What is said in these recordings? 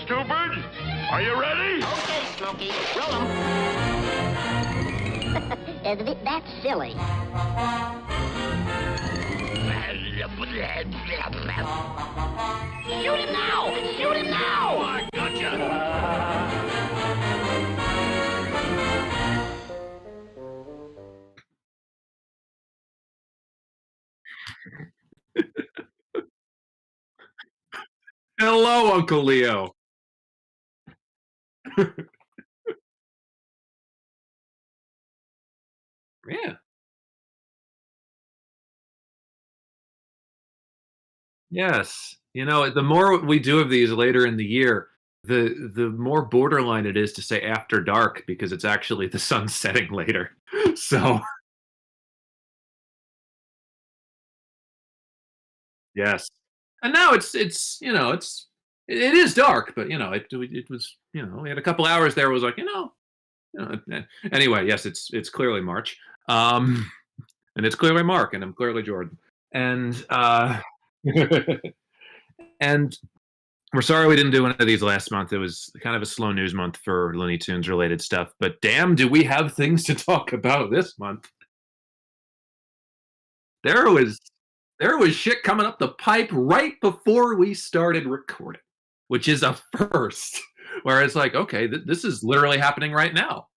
stupid. Are you ready? Okay, Smokey, roll 'em. That's silly. Shoot him now! Shoot him now! I gotcha. Hello, Uncle Leo. Yeah. Yes. You know, the more we do of these later in the year, the more borderline it is to say after dark because it's actually the sun setting later. So, yes. And now it's it is dark, but it was we had a couple hours there. It was like anyway. Yes, it's clearly March, and it's clearly Mark, and I'm clearly Jordan, and and we're sorry we didn't do one of these last month. It was kind of a slow news month for Looney Tunes related stuff, but damn, do we have things to talk about this month? There was there was shit coming up the pipe right before we started recording, which is a first. Where it's like, okay, this is literally happening right now.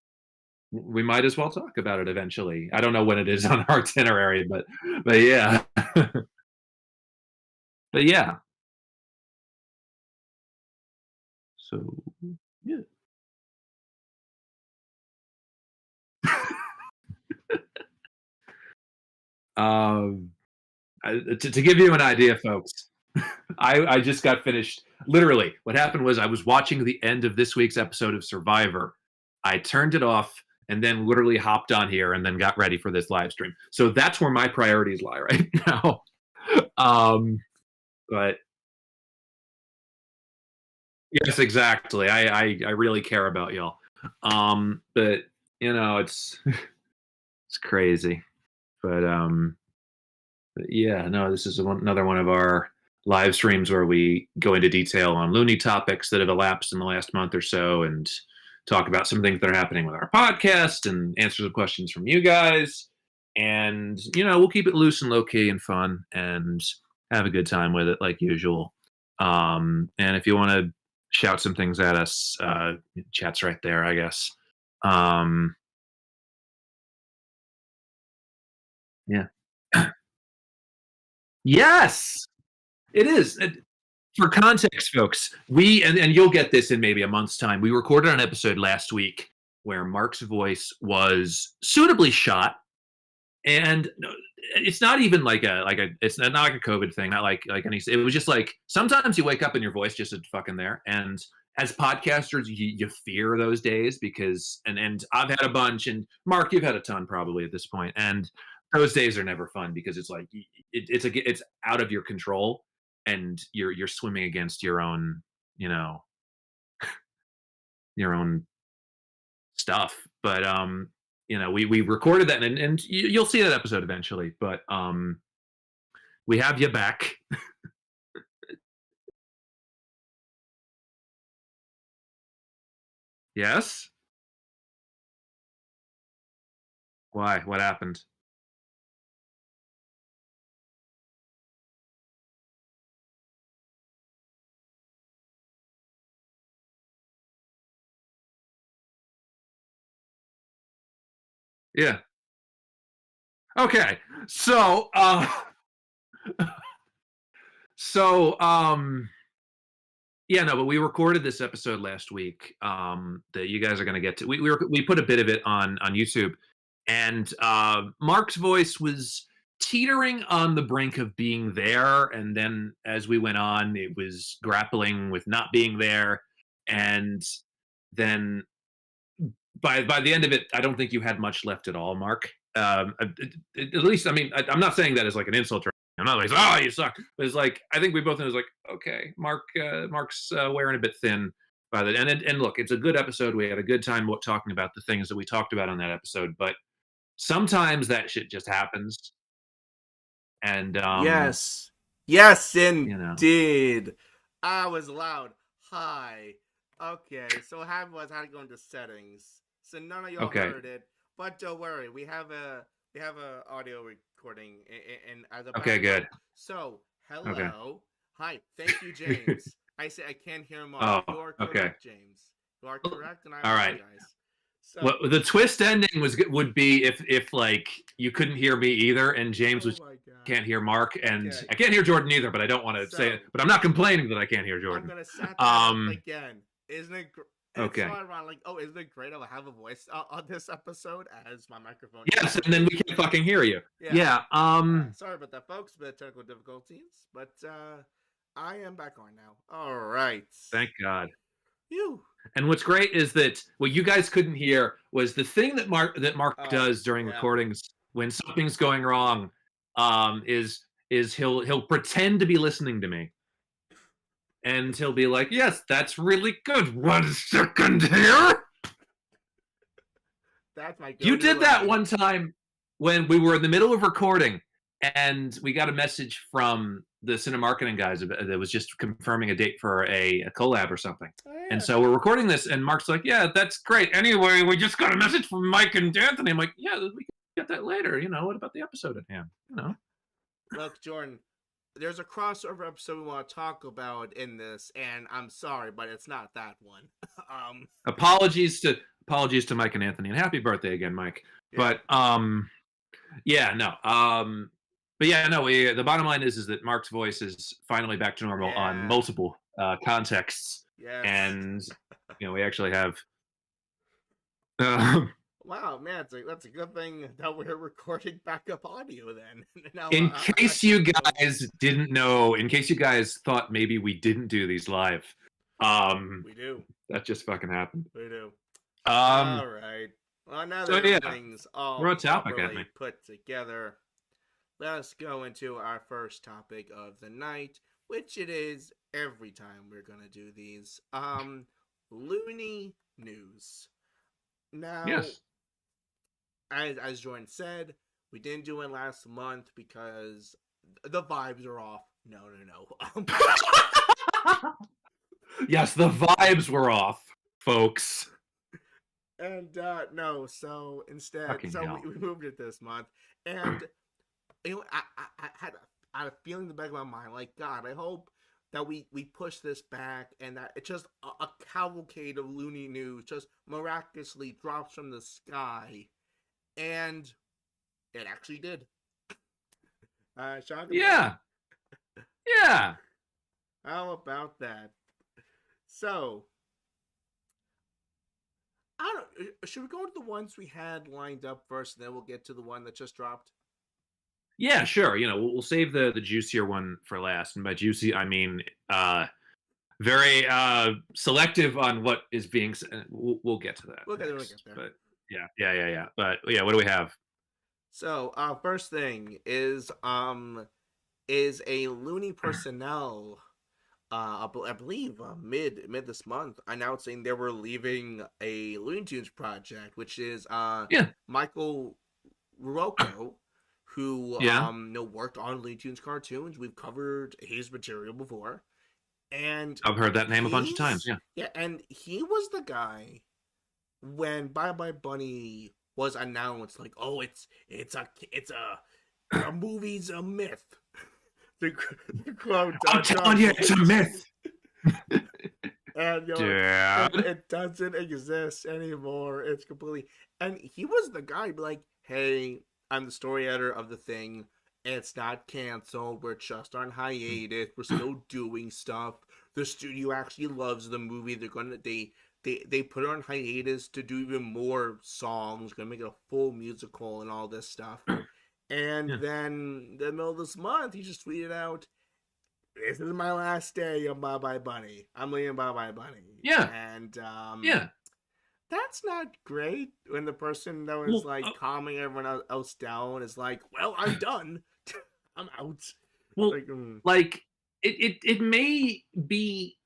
We might as well talk about it eventually. I don't know when it is on our itinerary, but yeah, but yeah. So yeah. Um, to give you an idea, folks, I just got finished. Literally, what happened was I was watching the end of this week's episode of Survivor. I turned it off and then literally hopped on here and then got ready for this live stream. So that's where my priorities lie right now. But yes, exactly. I really care about y'all. But it's it's crazy. But yeah, no, this is another one of our live streams where we go into detail on Looney topics that have elapsed in the last month or so and talk about some things that are happening with our podcast and answer some questions from you guys. And, we'll keep it loose and low key and fun and have a good time with it like usual. And if you want to shout some things at us, chat's right there, I guess. Yeah. Yes, it is. For context, folks, and you'll get this in maybe a month's time. We recorded an episode last week where Mark's voice was suitably shot, and it's not even it's not like a COVID thing, not like any. It was just like sometimes you wake up and your voice just isn't fucking there, and as podcasters, you fear those days because and I've had a bunch, and Mark, you've had a ton probably at this point, and those days are never fun because it's like it's out of your control and you're swimming against your own your own stuff. But we recorded that and you'll see that episode eventually, but we have you back. Yes, why, what happened? Yeah, okay, so so yeah, no, but we recorded this episode last week that you guys are going to get to. We put a bit of it on YouTube, and Mark's voice was teetering on the brink of being there, and then as we went on, it was grappling with not being there, and then by the end of it, I don't think you had much left at all, Mark. At least, I mean, I'm not saying that as like an insult or I'm not like, oh, you suck. But it's like I think we both know it's like, okay, Mark's wearing a bit thin by the and look, it's a good episode. We had a good time talking about the things that we talked about on that episode, but sometimes that shit just happens. And yes, indeed. I was loud. Hi. Okay, so what happened was I had to go into settings. So none of y'all Okay. heard it, but don't worry, we have a audio recording and as a Okay, backup. good. So hello, Okay. hi, thank you, James. I say I can't hear Mark. Oh, You are okay. correct, James. You are correct, and I All right. apologize. So Well, the twist ending would be if like you couldn't hear me either, and James oh was my god. can't hear Mark, and Okay. I can't hear Jordan either. But I don't want to say it. So- But I'm not complaining that I can't hear I'm Jordan. gonna set that up Um. again. Isn't it? Okay. It's so ironic. Oh, isn't it great? I'll have a voice on this episode as my microphone. Yes, and then we can't fucking hear you. Yeah. Sorry about that, folks. Bit of technical difficulties, but I am back on now. All right. Thank God. You. And what's great is that what you guys couldn't hear was the thing that Mark does during recordings when something's going wrong. Is he'll pretend to be listening to me, and he'll be like, "Yes, that's really good. 1 second here." That's my. You did that one time when we were in the middle of recording, and we got a message from the cinema marketing guys that was just confirming a date for a collab or something. Oh, yeah. And so we're recording this, and Mark's like, "Yeah, that's great. Anyway, we just got a message from Mike and Anthony." I'm like, "Yeah, we can get that later. You know, what about the episode at hand? You know." Look, Jordan, there's a crossover episode we want to talk about in this, and I'm sorry, but it's not that one. Apologies to Mike and Anthony, and happy birthday again, Mike. Yeah. But yeah, no. But yeah, no. The bottom line is that Mark's voice is finally back to normal on multiple contexts, and you know we actually have. Wow, man, that's a good thing that we're recording backup audio then. Now, in case you guys didn't know, in case you guys thought maybe we didn't do these live, we do. That just fucking happened. We do. All right. Well, now so that yeah, everything's all we're on topic, properly Anthony. put together, let's go into our first topic of the night, which it is every time we're gonna do these. Looney news. Now, Yes. As Jordan said, we didn't do it last month because the vibes are off. No. Yes, the vibes were off, folks. And no, so instead, Fucking hell. we moved it this month, and you know, I had a feeling in the back of my mind, like, God, I hope that we push this back, and that it's just a cavalcade of Looney news just miraculously drops from the sky, and it actually did. Shocking. Yeah. Yeah. How about that? So, I don't. Should we go to the ones we had lined up first, and then we'll get to the one that just dropped? Yeah, sure. You know, we'll save the juicier one for last, and by juicy I mean very selective on what is being said. We'll get to that. We'll get next, there. But yeah. But yeah, what do we have? So, first thing is a Looney personnel. I believe mid this month announcing they were leaving a Looney Tunes project, which is Michael Rocco, who worked on Looney Tunes cartoons. We've covered his material before, and I've heard that name a bunch of times. Yeah, and he was the guy when Bye Bye Bunny was announced. Like, oh, it's a movie's a myth. The quote, I'm telling you, it's a myth. And it doesn't exist anymore. It's completely. And he was the guy, like, hey, I'm the story editor of the thing. It's not canceled. We're just on hiatus. We're still doing stuff. The studio actually loves the movie. They're gonna they put it on hiatus to do even more songs. Gonna make it a full musical and all this stuff. And then in the middle of this month, he just tweeted out, "This is my last day of Bye Bye Bunny. I'm leaving Bye Bye Bunny." Yeah. And that's not great when the person that was calming everyone else down is like, "Well, I'm done. I'm out." Well, it may be.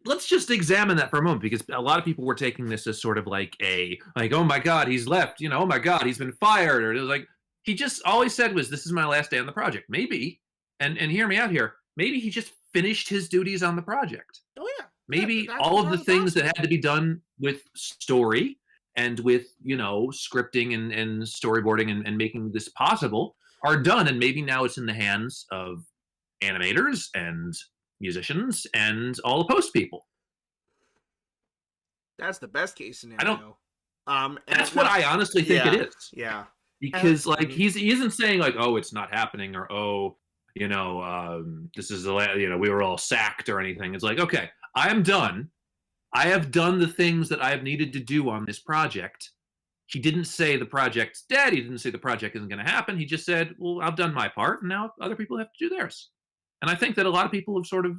Let's just examine that for a moment, because a lot of people were taking this as sort of like oh my God, he's left, oh my God, he's been fired, or it was like, he just, all he said was, this is my last day on the project. Maybe, and hear me out here, maybe he just finished his duties on the project. Oh yeah. Maybe all of the things that had to be done with story and with, scripting and storyboarding and making this possible are done. And maybe now it's in the hands of animators and musicians and all the post people. That's the best case scenario. That's what I honestly think it is. Yeah. Because he isn't saying like, oh, it's not happening, or oh, this is we were all sacked or anything. It's like, okay, I am done. I have done the things that I have needed to do on this project. He didn't say the project's dead. He didn't say the project isn't going to happen. He just said, well, I've done my part, and now other people have to do theirs. And I think that a lot of people have sort of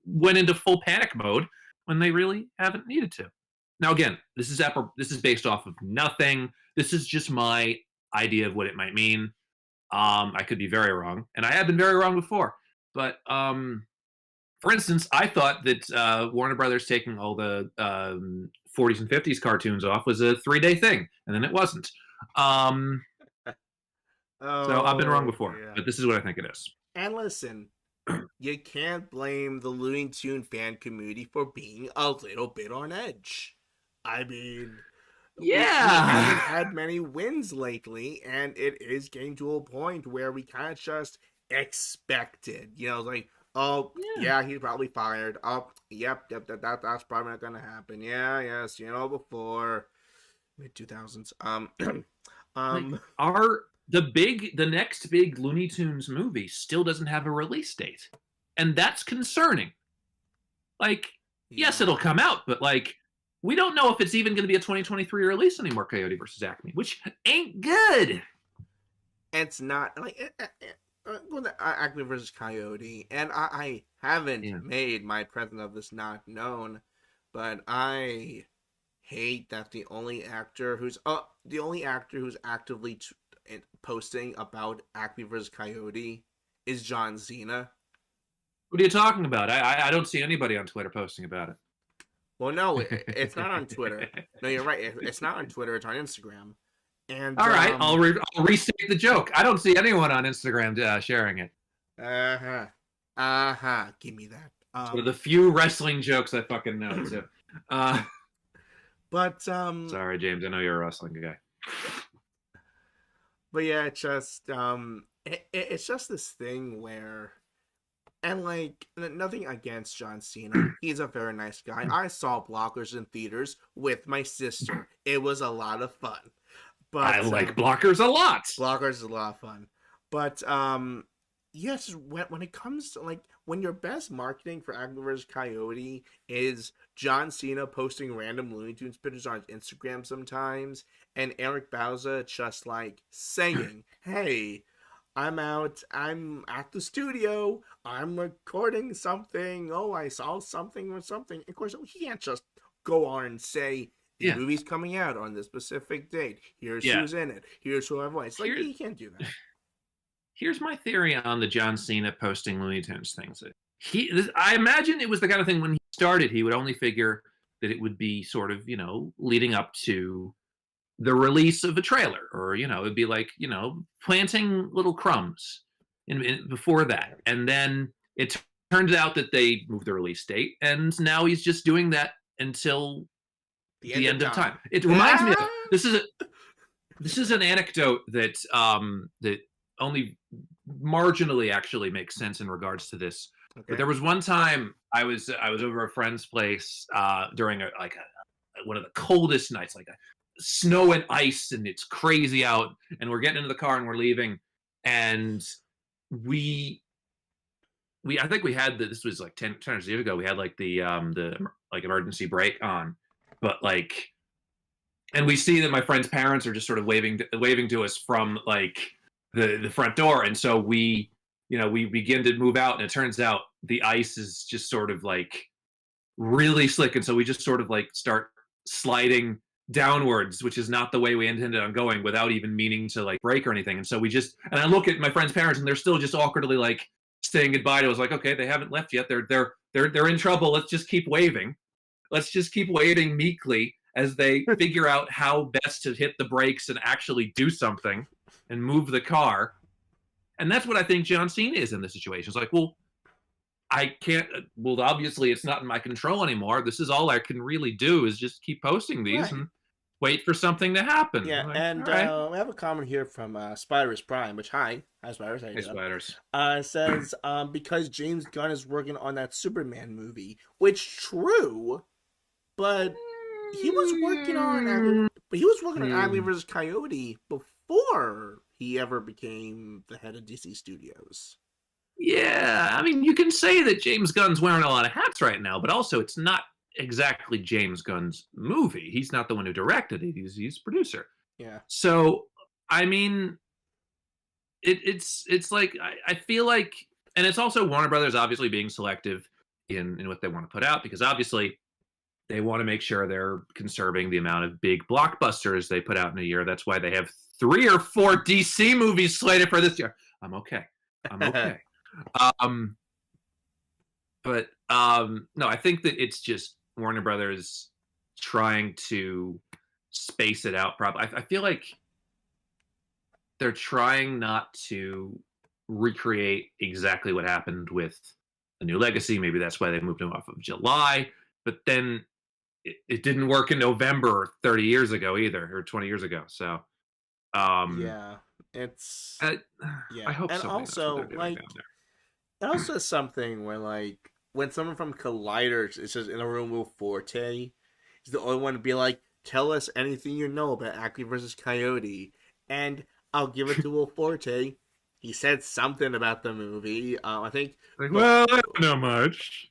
went into full panic mode when they really haven't needed to. Now, again, this is based off of nothing. This is just my idea of what it might mean. I could be very wrong, and I have been very wrong before. But for instance, I thought that Warner Brothers taking all the 40s and 50s cartoons off was a 3-day thing, and then it wasn't. So I've been wrong before, but this is what I think it is. And listen, you can't blame the Looney Tune fan community for being a little bit on edge. I mean, we haven't had many wins lately, and it is getting to a point where we kind of just expected, like, oh, yeah, he's probably fired. Oh, yep, that's probably not gonna happen. Yeah, yes, before mid-2000s. The next big Looney Tunes movie still doesn't have a release date, and that's concerning. Like, yes, it'll come out, but like, we don't know if it's even going to be a 2023 release anymore. Coyote versus Acme, which ain't good. It's not like Acme versus Coyote, and I haven't made my presence of this not known, but I hate that the only actor who's actively posting about Acme versus Coyote is John Cena. What are you talking about? I don't see anybody on Twitter posting about it. Well, no, it's not on Twitter. No, you're right. It's not on Twitter. It's on Instagram. And all right, I'll restate the joke. I don't see anyone on Instagram sharing it. Give me that. One of the few wrestling jokes I fucking know too. But sorry, James. I know you're a wrestling guy. But yeah, it's just it's just this thing where. And, like, nothing against John Cena. He's a very nice guy. I saw Blockers in theaters with my sister. It was a lot of fun. But I like Blockers a lot. Blockers is a lot of fun. But, yes, when it comes to, like, when your best marketing for Acme vs. Coyote is John Cena posting random Looney Tunes pictures on his Instagram sometimes, and Eric Bauza just, like, saying, hey, I'm out. I'm at the studio. I'm recording something. Oh, I saw something or something. Of course, he can't just go on and say the movie's coming out on this specific date. Here's who's in it. Here's who I've watched. Like, he can't do that. Here's my theory on the John Cena posting Looney Tunes things. I imagine it was the kind of thing when he started, he would only figure that it would be sort of, leading up to the release of a trailer, or it'd be like planting little crumbs before that, and then it turns out that they moved the release date, and now he's just doing that until the end of time. It reminds me of this is an anecdote that that only marginally actually makes sense in regards to this. Okay. But there was one time I was over a friend's place during one of the coldest nights, like snow and ice, and it's crazy out, and we're getting into the car and we're leaving, and we I think we had this was like 10 years ago, we had like the like emergency brake on, but like, and we see that my friend's parents are just sort of waving to us from like the front door, and so we begin to move out, and it turns out the ice is just sort of like really slick, and so we just sort of like start sliding downwards, which is not the way we intended on going, without even meaning to like brake or anything. And so and I look at my friend's parents, and they're still just awkwardly like saying goodbye to us, like, okay, they haven't left yet. They're in trouble. Let's just keep waving. Let's just keep waiting meekly as they figure out how best to hit the brakes and actually do something and move the car. And that's what I think John Cena is in this situation. It's like, well, I can't. Well, obviously, it's not in my control anymore. This is all I can really do is just keep posting these and wait for something to happen. Yeah, like, and we have a comment here from Spiders Prime, which hi Spiders, how you doing? Spiders. Says because James Gunn is working on that Superman movie, which true, but he was working on Acme vs. Coyote before he ever became the head of DC Studios. Yeah, I mean, you can say that James Gunn's wearing a lot of hats right now, but also it's not exactly James Gunn's movie. He's not the one who directed it. He's producer. Yeah. So, I mean, it's like I feel like, and it's also Warner Brothers obviously being selective in what they want to put out, because obviously they want to make sure they're conserving the amount of big blockbusters they put out in a year. That's why they have 3 or 4 DC movies slated for this year. I'm okay. But no, I think that it's just Warner Brothers trying to space it out. Probably, I feel like they're trying not to recreate exactly what happened with The New Legacy. Maybe that's why they moved him off of July. But then it didn't work in November 30 years ago either, or 20 years ago. So, yeah, it's I hope. And so. also, like, it also is something where, like, when someone from Collider is just in a room with Forte, he's the only one to be like, tell us anything you know about Acme vs. Coyote. And I'll give it to Will Forte. He said something about the movie. I think. Well, I don't know much.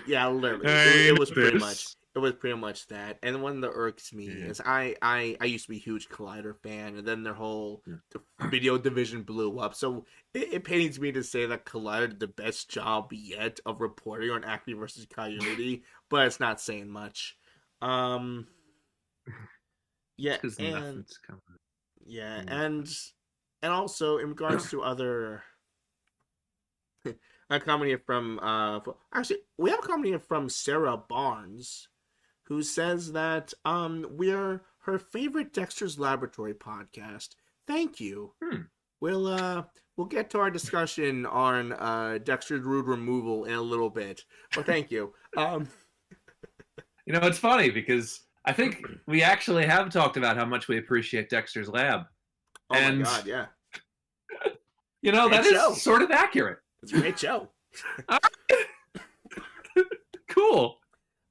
Yeah, literally. It was pretty much. It was pretty much that. And one that irks me is I used to be a huge Collider fan, and then their whole video division blew up. So it pains me to say that Collider did the best job yet of reporting on Acme vs. Coyote, but it's not saying much. Yeah, and and also in regards to other. A comment here from actually we have a comment here from Sarah Barnes, who says that we're her favorite Dexter's Laboratory podcast. Thank you. We'll get to our discussion on Dexter's Rude removal in a little bit, but thank you. You know, it's funny because I think we actually have talked about how much we appreciate Dexter's Lab. Oh my god, yeah. You know, that is sort of accurate. It's a great show. Cool.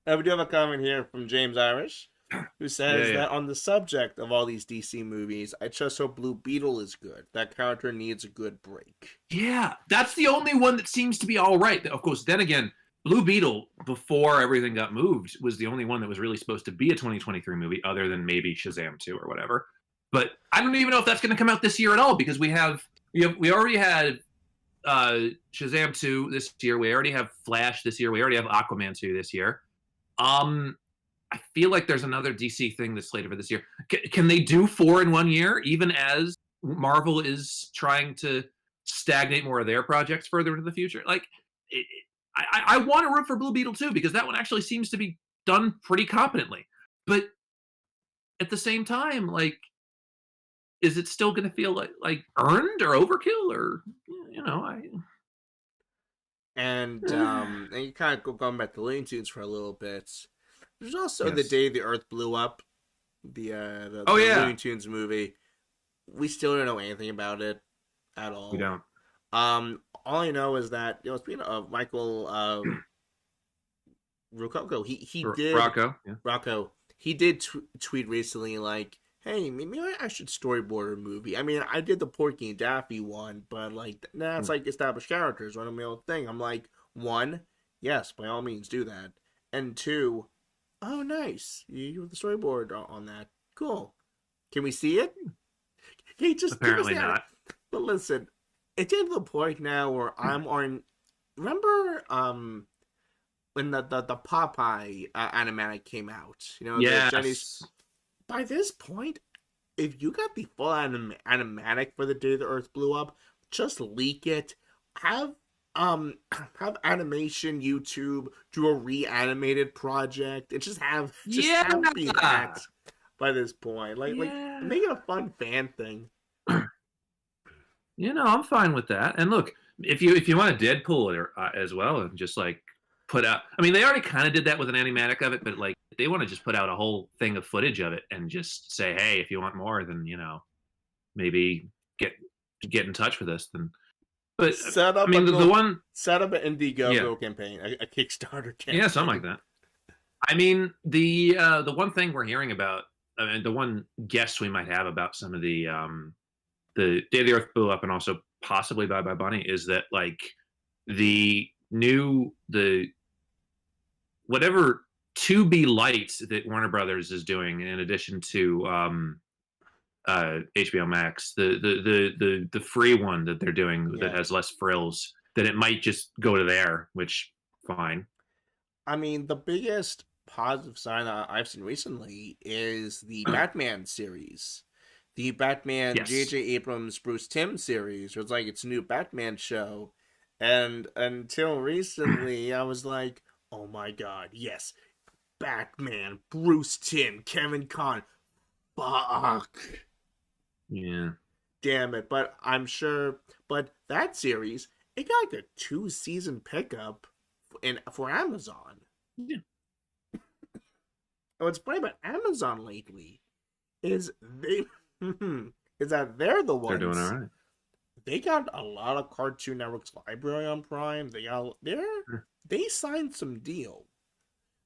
We do have a comment here from James Irish, who says that on the subject of all these DC movies, I just hope Blue Beetle is good. That character needs a good break. Yeah, that's the only one that seems to be all right. Of course, then again, Blue Beetle, before everything got moved, was the only one that was really supposed to be a 2023 movie, other than maybe Shazam 2 or whatever. But I don't even know if that's going to come out this year at all, because we already had Shazam 2 this year. We already have Flash this year. We already have Aquaman 2 this year. I feel like there's another DC thing that's slated for this year. Can they do 4 in 1 year, even as Marvel is trying to stagnate more of their projects further into the future? Like, I want to root for Blue Beetle too, because that one actually seems to be done pretty competently. But at the same time, like, is it still going to feel like earned or overkill, or And you kind of going back to Looney Tunes for a little bit. There's also The Day the Earth Blew Up, the Looney Tunes movie. We still don't know anything about it at all. We don't. All I know is that speaking of Michael Rococo, he did Rocco. He did tweet recently like, hey, maybe I should storyboard a movie. I mean, I did the Porky and Daffy one, but like, it's like established characters running my own thing. I'm like, 1, yes, by all means do that. And 2, oh, nice. You have the storyboard on that. Cool. Can we see it? Hey, just apparently not. But listen, it's getting to the point now where I'm on. Remember, when the Popeye animatic came out? Yes. By this point, if you got the full animatic for The Day the Earth Blew Up, just leak it. Have animation YouTube do a reanimated project and just have be that by this point. Like make it a fun fan thing. I'm fine with that. And look, if you want to Deadpool it as well, and just like put out. I mean, they already kind of did that with an animatic of it, but like they want to just put out a whole thing of footage of it and just say, hey, if you want more, then maybe get in touch with us. Then, but set up I mean, set up an Indiegogo campaign, a Kickstarter campaign. Yeah, something like that. I mean, the one thing we're hearing about, I mean, the one guess we might have about some of the Day of the Earth Blew Up and also possibly Bye Bye Bunny is that like the whatever To Be Light that Warner Brothers is doing in addition to HBO Max, the free one that they're doing that has less frills, that it might just go to there, which fine. I mean, the biggest positive sign I've seen recently is the Batman series. The Batman J.J. Abrams Bruce Timm series was like its new Batman show. And until recently, I was like, oh my god, yes. Batman, Bruce Timm, Kevin Conn. Fuck. Yeah. Damn it. But I'm sure, but that series, it got like a 2-season pickup for Amazon. Yeah. What's funny about Amazon lately is that they're the ones. They're doing all right. They got a lot of Cartoon Network's library on Prime. They signed some deal.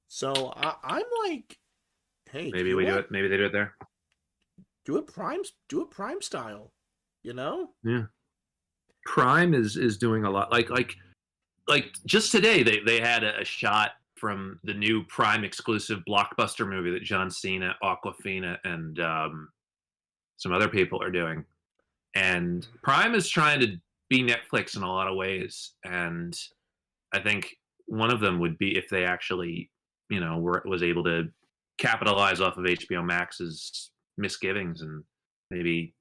So I'm like, hey, maybe we do it. Maybe they do it there. Do it Prime style. Yeah. Prime is doing a lot. Like just today they had a shot from the new Prime exclusive blockbuster movie that John Cena, Aquafina, and some other people are doing. And Prime is trying to be Netflix in a lot of ways. And I think one of them would be if they actually, was able to capitalize off of HBO Max's misgivings and maybe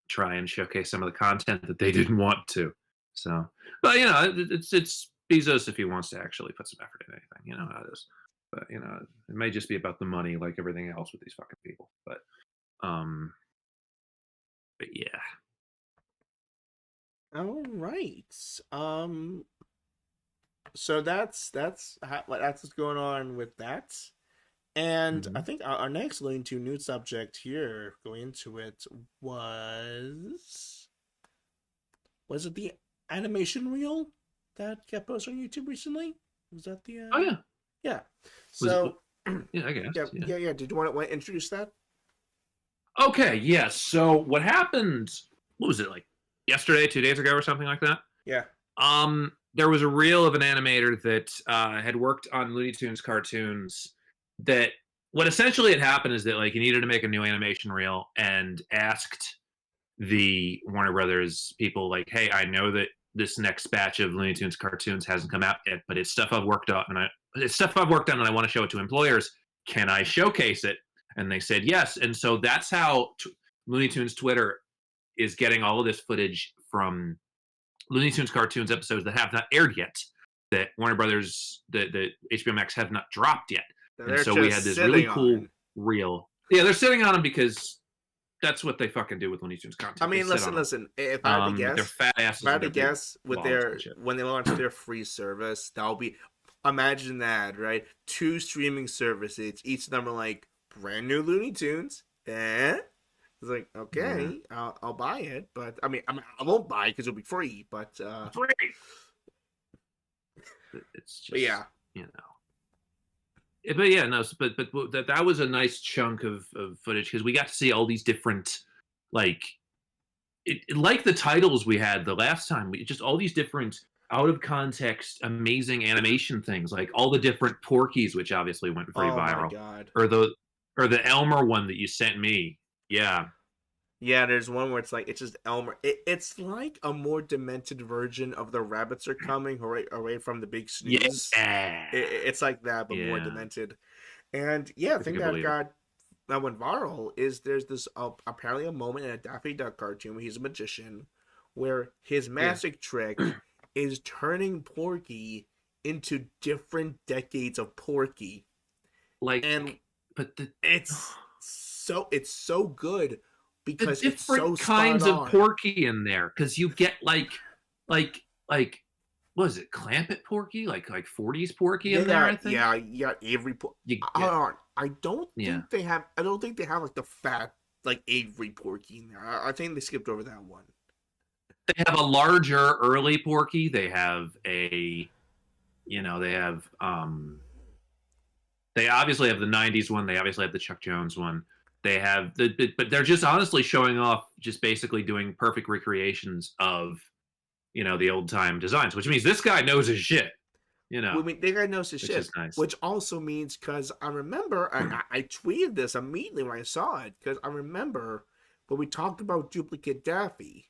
try and showcase some of the content that they didn't want to. So, but it's Bezos if he wants to actually put some effort in anything, you know how it is. But it may just be about the money, like everything else with these fucking people. But yeah. All right. So that's what's going on with that. And I think our next Looney Tunes news subject here, going into it, was it the animation reel that kept posted on YouTube recently? Was that the? Oh yeah. Yeah. So. Yeah, I guess. Yeah. Did you want to introduce that? Okay. Yeah. So what happened? What was it like? Yesterday, 2 days ago, or something like that? Yeah. There was a reel of an animator that had worked on Looney Tunes cartoons. That what essentially had happened is that like he needed to make a new animation reel and asked the Warner Brothers people like, hey, I know that this next batch of Looney Tunes cartoons hasn't come out yet, but it's stuff I've worked on and I want to show it to employers. Can I showcase it? And they said yes. And so that's how Looney Tunes Twitter is getting all of this footage from Looney Tunes cartoons episodes that have not aired yet, that Warner Brothers, that HBO Max have not dropped yet. And so we had this really cool reel. Yeah, they're sitting on them because that's what they fucking do with Looney Tunes content. I mean, listen. If I had to guess, they're fat asses. If I had to guess, when they launch their free service, that'll be. Imagine that, right? 2 streaming services, each of them are like brand new Looney Tunes. It's like, okay, I'll buy it, but I won't buy it because it'll be free. But free. It's just, But yeah, no. But that was a nice chunk of footage because we got to see all these different, like the titles we had the last time. Just all these different out of context, amazing animation things, like all the different Porkies, which obviously went very viral. My God. Or the Elmer one that you sent me. Yeah. Yeah, there's one where it's just Elmer. It's like a more demented version of the Rabbits Are Coming away from the Big Snooze. Yeah. It's like that, but more demented. And yeah, the thing that went viral is there's this apparently a moment in a Daffy Duck cartoon where he's a magician, where his magic trick is turning Porky into different decades of Porky. It's so good. Because the different it's so kinds of Porky in there, because you get like like what is it, Clamp It Porky, like 40s Porky in Yeah, there, I think. yeah, you got Avery. Hold on, I don't think they have. I don't think they have like the fat like Avery Porky in there. I think they skipped over that one. They have a larger early Porky. They have a, they obviously have the 90s one. They obviously have the Chuck Jones one. They have but they're just honestly showing off, just basically doing perfect recreations of, the old time designs, which means this guy knows his shit. I mean, they guy knows his shit, is nice. Which also means, because I remember I tweeted this immediately when I saw it, because I remember when we talked about Duplicate Daffy,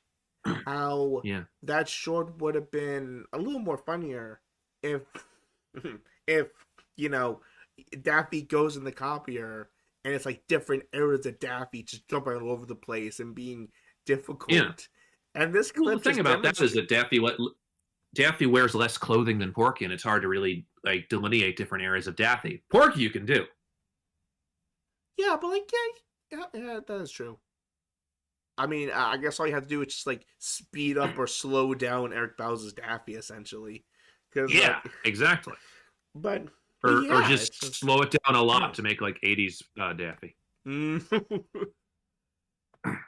how that short would have been a little more funnier if Daffy goes in the copier and it's like different eras of Daffy just jumping all over the place and being difficult. Yeah. And this clip, the thing about that is that Daffy wears less clothing than Porky, and it's hard to really like delineate different areas of Daffy. Porky you can do. Yeah, but yeah, that is true. I mean, I guess all you have to do is just like speed up or slow down Eric Bowles' Daffy, essentially. Yeah, exactly. But or just slow it down a lot to make like 80s Daffy.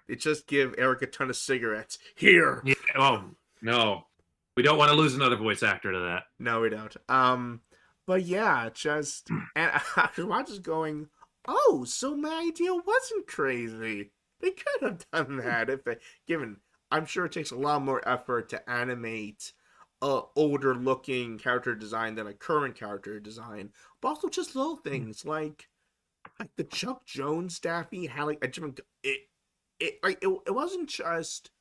It just give Eric a ton of cigarettes. Here. Yeah, oh no. We don't want to lose another voice actor to that. No, we don't. But yeah, just, and I was just going, oh, so my idea wasn't crazy. They could have done that if they given. I'm sure it takes a lot more effort to animate a older looking character design than a current character design, but also just little things like the Chuck Jones Daffy had like a different. It wasn't just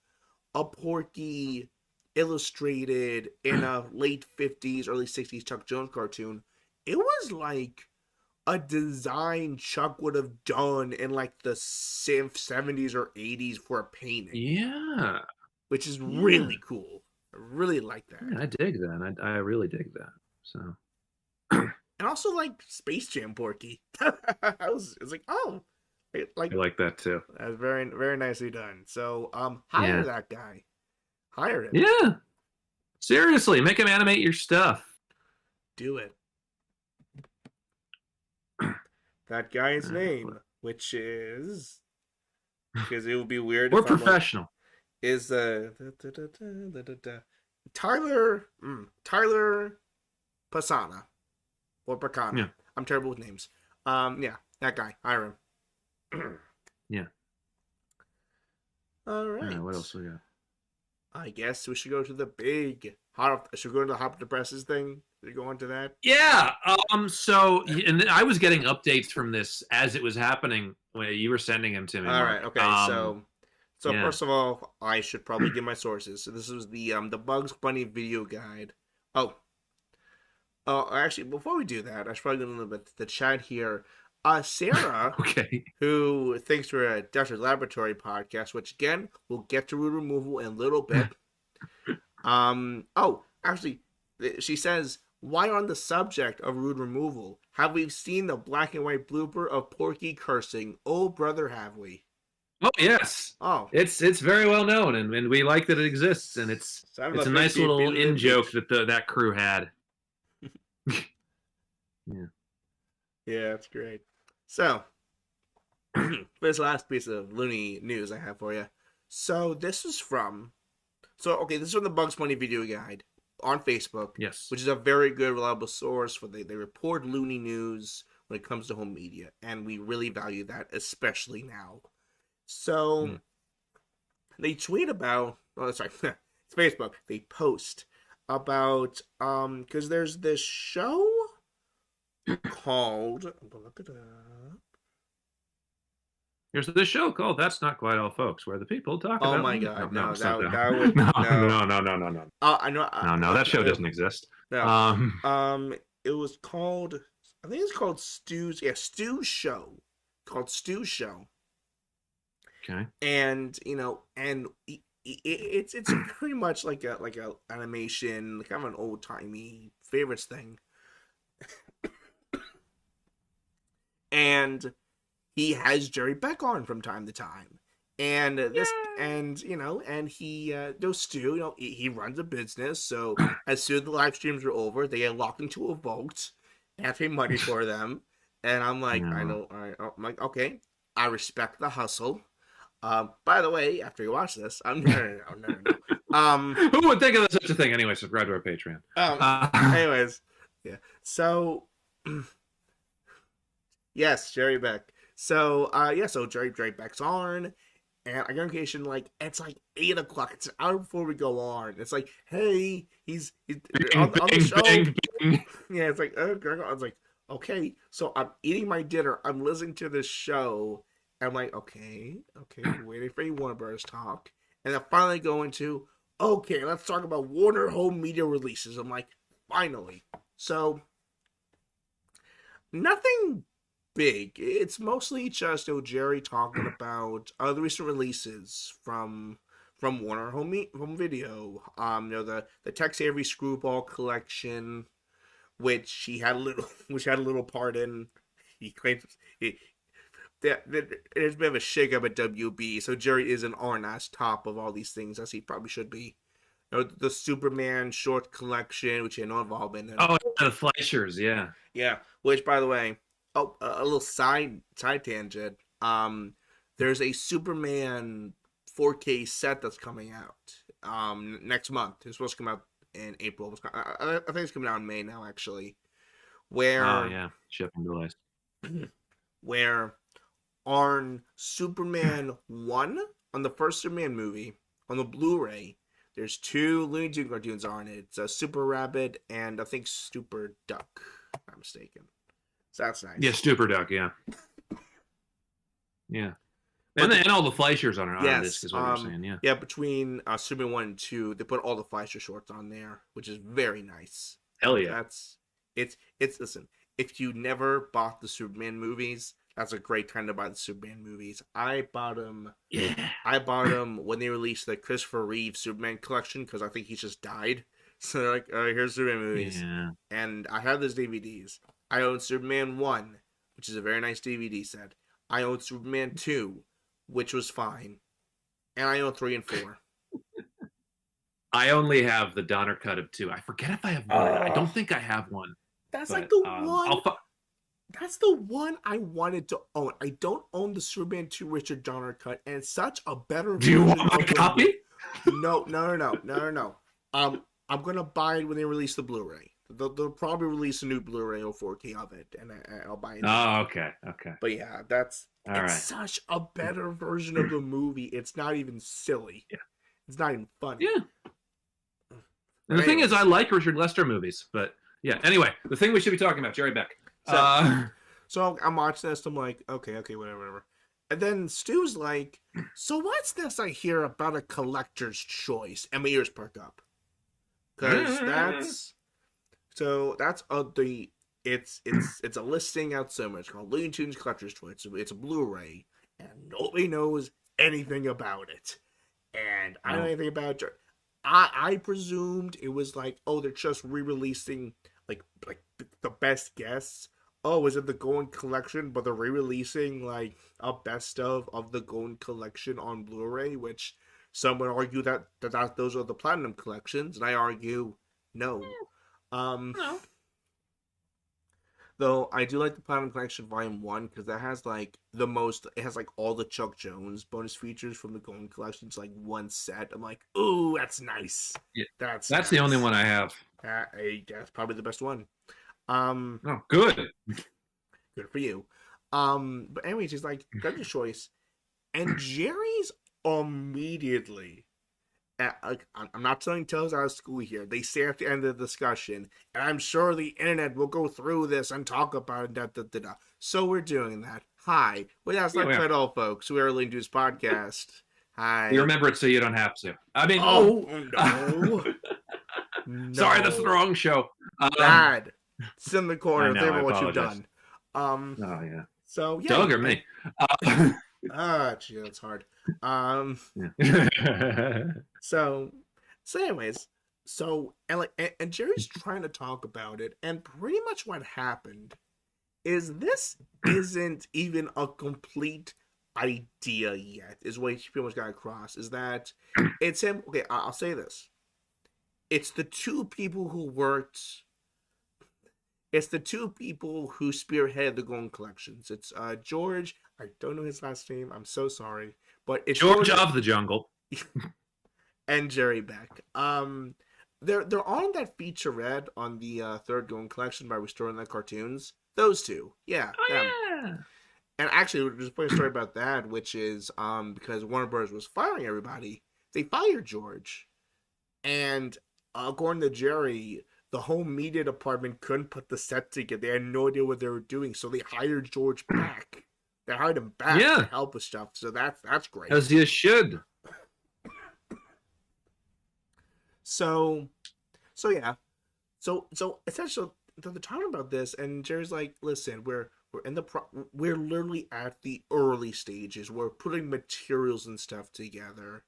a Porky illustrated in a late 50s, early 60s Chuck Jones cartoon. It was like a design Chuck would have done in like the 70s or 80s for a painting. Yeah. Which is really cool. I really like that. Yeah, I dig that. I really dig that. So. And also like Space Jam Porky. It's like, oh. I like that too. That's very, very nicely done. So hire that guy. Hire him. Yeah. Seriously, make him animate your stuff. Do it. That guy's name, which is, because it would be weird. We're professional. Is Tyler Pasana or Pacana. Yeah. I'm terrible with names. Yeah, that guy. Hire him. Yeah. All right. What else we got? I guess we should go to the should we go to the Hot Depresses thing? Should we go into that? Yeah. So, and I was getting updates from this as it was happening when you were sending them to me. All right. Okay. So first of all, I should probably give my sources. So this was the Bugs Bunny video guide. Actually, before we do that, I should probably go a little bit the chat here. Sarah, okay, who thinks we're a Desert Laboratory podcast, which again we'll get to root removal in a little bit. Actually, she says, "Why on the subject of root removal? Have we seen the black and white blooper of Porky cursing? Oh, brother, have we?" Oh yes. Oh, it's very well known, and we like that it exists, and it's a nice little in joke that that crew had. Yeah. Yeah, that's great. So, this last piece of Looney news I have for you. So, this is from the Bugs Bunny video guide on Facebook. Yes. Which is a very good, reliable source for they report Looney news when it comes to home media, and we really value that, especially now. So, they tweet about, it's Facebook. They post about, because there's this show called, I'm gonna look it up. There's this show called That's Not Quite All Folks, where the people talk about. Oh my god, no, that would no. I know. No, that show doesn't exist. No. It was called, I think it's called Stu's Show. Called Stu's Show. Okay. And it's pretty much like a animation, kind of an old timey favorites thing. And he has Jerry Beck on from time to time. And and he Stu, he runs a business. So as soon as the live streams are over, they get locked into a vault and have to pay money for them. And I'm like, I know, all right. I'm like, okay, I respect the hustle. By the way, after you watch this, no. Who would think of such a thing? Anyway, subscribe to our Patreon. Anyways, yeah. So, yes, Jerry Beck. So, so Jerry Beck's on, and I get notification like it's like 8 o'clock. It's an hour before we go on. It's like, hey, he's on the show. Bing. Yeah, it's like, oh, I was like, okay. So I'm eating my dinner. I'm listening to this show. I'm like, okay, waiting for Warner Bros. Talk. And then finally go into, okay, let's talk about Warner Home Media releases. I'm like, finally. So, nothing big. It's mostly just Jerry talking about the recent releases from Warner Home Video. The Tex Avery Screwball collection, which he had a little part in. He claims there's a bit of a shakeup at WB, so Jerry is an R&S top of all these things, as he probably should be. The Superman short collection, which he had no involvement in. Oh, the Fleischers, yeah. Yeah, which, by the way, a little side tangent. There's a Superman 4K set that's coming out next month. It's supposed to come out in April. I think it's coming out in May now, actually. Shipping delays. Where on Superman 1, on the first Superman movie, on the Blu-ray, there's 2 Looney Tunes cartoons on it. It's Super Rabbit and I think Super Duck, if I'm mistaken. So that's nice. Yeah, Super Duck, yeah. Yeah. And all the Fleischers on this is what you're saying, yeah. Yeah, between Superman 1 and 2, they put all the Fleischer shorts on there, which is very nice. Hell yeah. Listen, if you never bought the Superman movies, that's a great time to buy the Superman movies. I bought them. Yeah. I bought them when they released the Christopher Reeve Superman collection because I think he just died. So they're like, here's Superman movies. Yeah. And I have those DVDs. I own Superman 1, which is a very nice DVD set. I own Superman 2, which was fine. And I own 3 and 4. I only have the Donner cut of 2. I forget if I have one. I don't think I have one. That's like the one. That's the one I wanted to own. I don't own the Superman 2 Richard Donner cut, and it's such a better. Do you want my copy? No. I'm gonna buy it when they release the Blu-ray. They'll probably release a new Blu-ray or 4K of it, and I'll buy it. Oh, okay. But yeah, such a better version of the movie. It's not even silly. Yeah. It's not even funny. Yeah. And the thing is, I like Richard Lester movies, but yeah. Anyway, the thing we should be talking about, Jerry Beck. So I'm watching this. I'm like, okay, whatever. And then Stu's like, so what's this I hear about a collector's choice? And my ears perk up. Because it's a listing out somewhere. It's called Looney Tunes Collector's Choice. It's a Blu-ray, and nobody knows anything about it. And I don't know anything about it. I presumed it was like, oh, they're just re-releasing like the best guests. Oh, is it the Golden Collection? But they're re-releasing like a best of the Golden Collection on Blu-ray, which some would argue that those are the Platinum collections, and I argue no. No. Though I do like the Platinum Collection Volume 1 because that has like it has like all the Chuck Jones bonus features from the Golden Collection. It's like one set. I'm like, ooh, that's nice. Yeah, that's nice. The only one I have. That's probably the best one. Oh, good. Good for you. But anyways, he's like, got your choice. And Jerry's immediately, I'm not telling tales out of school here. They say at the end of the discussion, and I'm sure the internet will go through this and talk about it. So we're doing that. Hi. Well, that's not quite all, folks. We are Looney Tunes Podcast. Hi. You remember it so you don't have to. I mean, no. No. Sorry, that's the wrong show. Bad. It's in the corner. Think about what you've done. Oh yeah. So yeah. Doug or me? Gee, that's hard. So anyways, and Jerry's trying to talk about it, and pretty much what happened is this isn't even a complete idea yet, is what he pretty much got across, is that it's him. Okay, I'll say this. It's the two people who worked. It's the two people who spearheaded the Golden Collections. It's George. I don't know his last name. I'm so sorry, but it's George of the Jungle and Jerry Beck. They're on that featurette on the third Golden Collection by Restoring the Cartoons. Those two, yeah. Yeah. And actually, there's a funny story about that, which is because Warner Bros. Was firing everybody, they fired George, and according to Jerry, the whole media department couldn't put the set together. They had no idea what they were doing, so they hired George back. They hired him back to help with stuff. So that's great. As you should. So yeah. So essentially, they're talking about this, and Jerry's like, "Listen, we're literally at the early stages. We're putting materials and stuff together."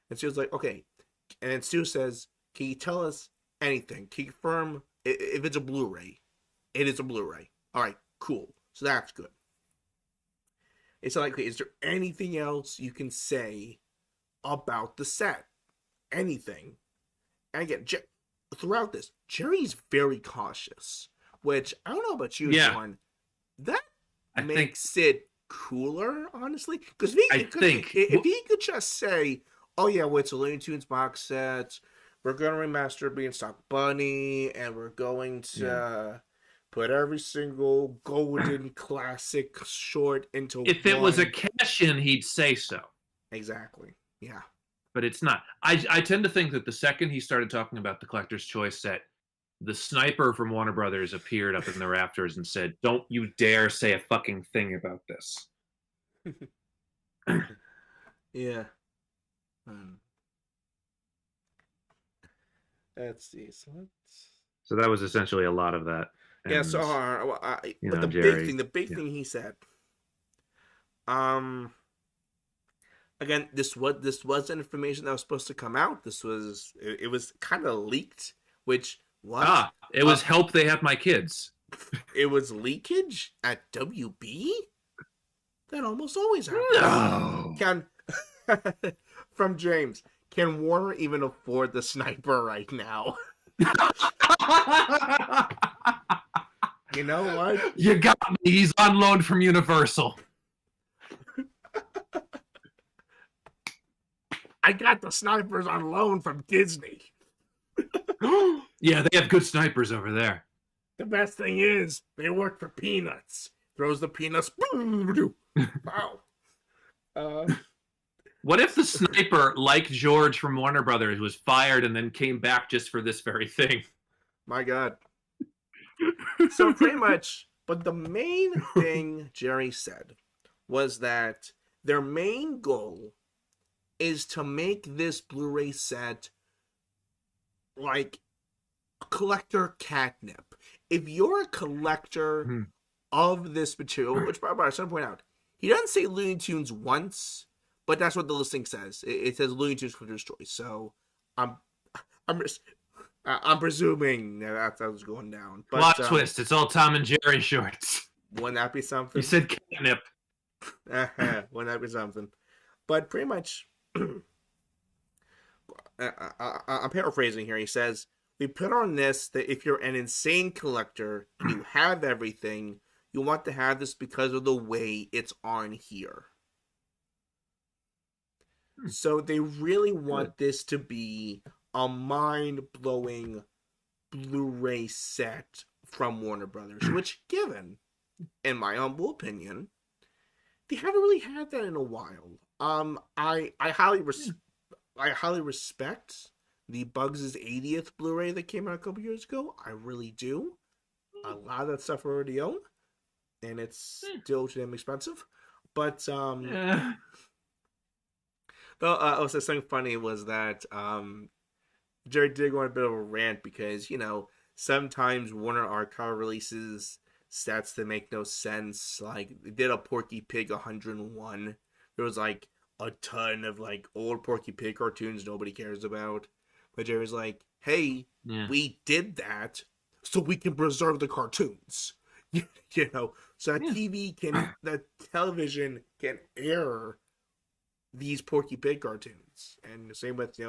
And Stu's like, "Okay." And then Stu says, "Can you tell us anything? Can you confirm if it's a Blu-ray?" It is a Blu-ray. All right, cool. So that's good. It's like, is there anything else you can say about the set? Anything? And again, throughout this, Jerry's very cautious, which I don't know about you, John. That makes it cooler, honestly. Because if he could just say, "Oh yeah, well, it's a Looney Tunes box set. We're going to remaster Beanstalk Bunny, and we're going to put every single golden classic short into one." If it was a cash-in, he'd say so. Exactly. Yeah. But it's not. I tend to think that the second he started talking about the Collector's Choice set, the sniper from Warner Brothers appeared up in the rafters and said, "Don't you dare say a fucking thing about this." Yeah. Let's see. So that was essentially a lot of that. And, yeah. So, but the Jerry, big thing he said. Again, this was information that was supposed to come out. It was kind of leaked, which was it was help they have my kids. It was leakage at WB. That almost always happens. No. From James, can Warner even afford the sniper right now? You know what? You got me. He's on loan from Universal. I got the snipers on loan from Disney. Yeah, they have good snipers over there. The best thing is, they work for Peanuts. Throws the peanuts. Wow. What if the sniper, like George from Warner Brothers, was fired and then came back just for this very thing? My God. So pretty much, but the main thing Jerry said was that their main goal is to make this Blu-ray set like collector catnip. If you're a collector of this material, which by the way, I should point out, he doesn't say Looney Tunes once, but that's what the listing says. It says Looney Tunes Collector's Choice. So I'm presuming that's how it's going down. But, plot twist: it's all Tom and Jerry shorts. Wouldn't that be something? You said catnip. Wouldn't that be something? But pretty much, I'm paraphrasing here. He says, "We put on this that if you're an insane collector, you have everything, you want to have this because of the way it's on here." So they really want this to be a mind-blowing Blu-ray set from Warner Brothers, which, given, in my humble opinion, they haven't really had that in a while. I highly respect the Bugs' 80th Blu-ray that came out a couple years ago. I really do. A lot of that stuff I already own, and it's still damn expensive. But something funny was that Jerry did go on a bit of a rant because, you know, sometimes Warner Archive releases sets that make no sense. Like, they did a Porky Pig 101. There was like a ton of like old Porky Pig cartoons nobody cares about. But Jerry's like, "Hey, we did that so we can preserve the cartoons. You know, so the television can air these Porky Pig cartoons, and the same with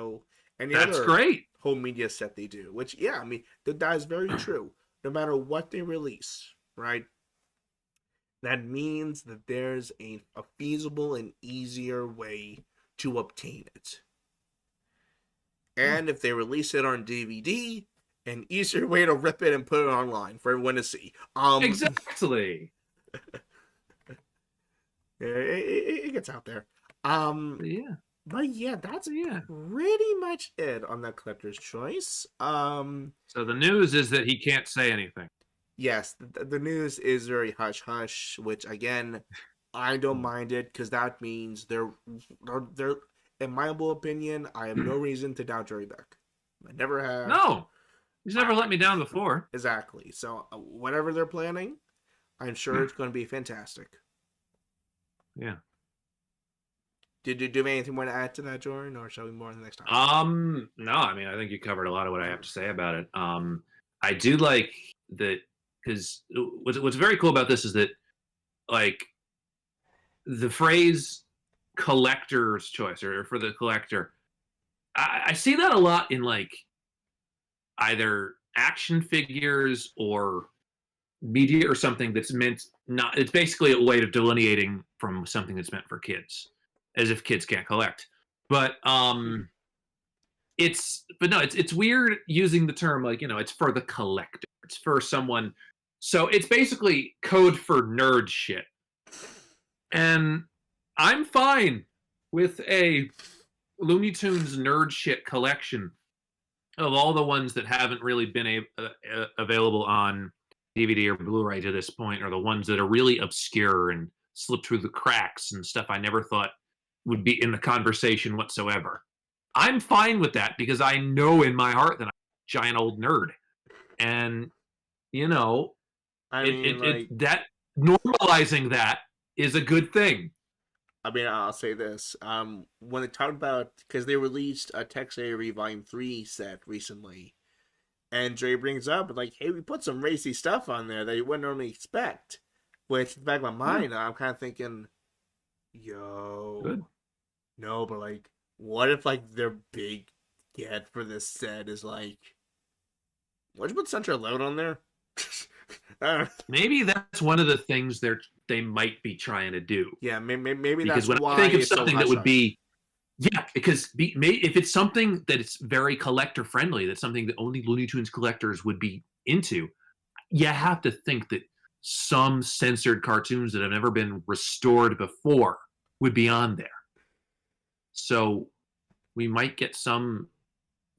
any That's other great. home media set they do. Which I mean that is very true. No matter what they release, right? That means that there's a feasible and easier way to obtain it. And if they release it on DVD, an easier way to rip it and put it online for everyone to see. Exactly. It gets out there. Yeah. But yeah, that's pretty much it on that collector's choice. So the news is that he can't say anything. Yes, the news is very hush hush, which again, I don't mind it because that means they're. In my humble opinion, I have no reason to doubt Jerry Beck. I never have. No, he's never let me down before. Exactly. So whatever they're planning, I'm sure it's going to be fantastic. Yeah. Did you have anything more to add to that, Jordan, or shall we move on to the next time? No, I mean, I think you covered a lot of what I have to say about it. I do like that because what's very cool about this is that, like, the phrase collector's choice or for the collector, I see that a lot in, like, either action figures or media or something that's meant not, it's basically a way of delineating from something that's meant for kids, as if kids can't collect. But it's weird using the term, like, it's for the collector, it's for someone. So it's basically code for nerd shit. And I'm fine with a Looney Tunes nerd shit collection of all the ones that haven't really been available on DVD or Blu-ray to this point, or the ones that are really obscure and slip through the cracks and stuff I never thought would be in the conversation whatsoever. I'm fine with that because I know in my heart that I'm a giant old nerd. And, that normalizing that is a good thing. I mean, I'll say this. When they talked about, because they released a Tex Avery Volume 3 set recently, and Dre brings up, like, hey, we put some racy stuff on there that you wouldn't normally expect. Which, in the back of my mind, I'm kind of thinking, Good. No, but, like, what if, like, their big get for this set is, like, why'd you put Central Load on there? Maybe that's one of the things they might be trying to do. Yeah, maybe because that's when why I think of it's so something that would hush-hush. be, because if it's something that it's very collector friendly, that's something that only Looney Tunes collectors would be into, you have to think that some censored cartoons that have never been restored before would be on there. So we might get some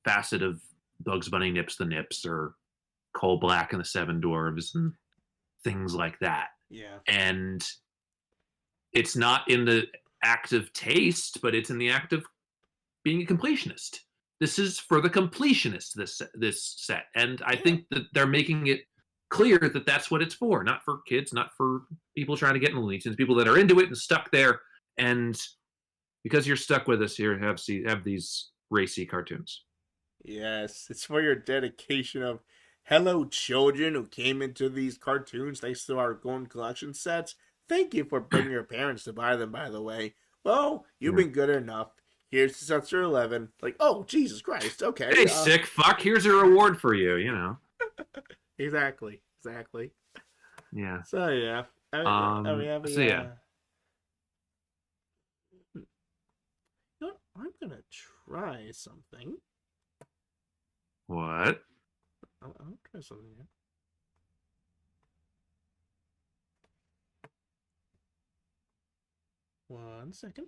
facet of Bugs Bunny Nips the Nips or Coal Black and the Seven Dwarves and things like that. Yeah. And it's not in the act of taste, but it's in the act of being a completionist. This is for the completionist, this set. And I think that they're making it clear that that's what it's for, not for kids, not for people trying to get in Looney Tunes, people that are into it and stuck there. And because you're stuck with us here, have these racy cartoons. Yes, it's for your dedication of hello children who came into these cartoons thanks to our Golden Collection sets. Thank you for bringing your parents to buy them, by the way. Well, you've been good enough. Here's Sensor 11. Like, oh, Jesus Christ, okay. Hey, sick fuck, here's a reward for you, Exactly. Yeah. So, yeah. Yeah. You know what? I'm going to try something. What? I'll try something here. One second.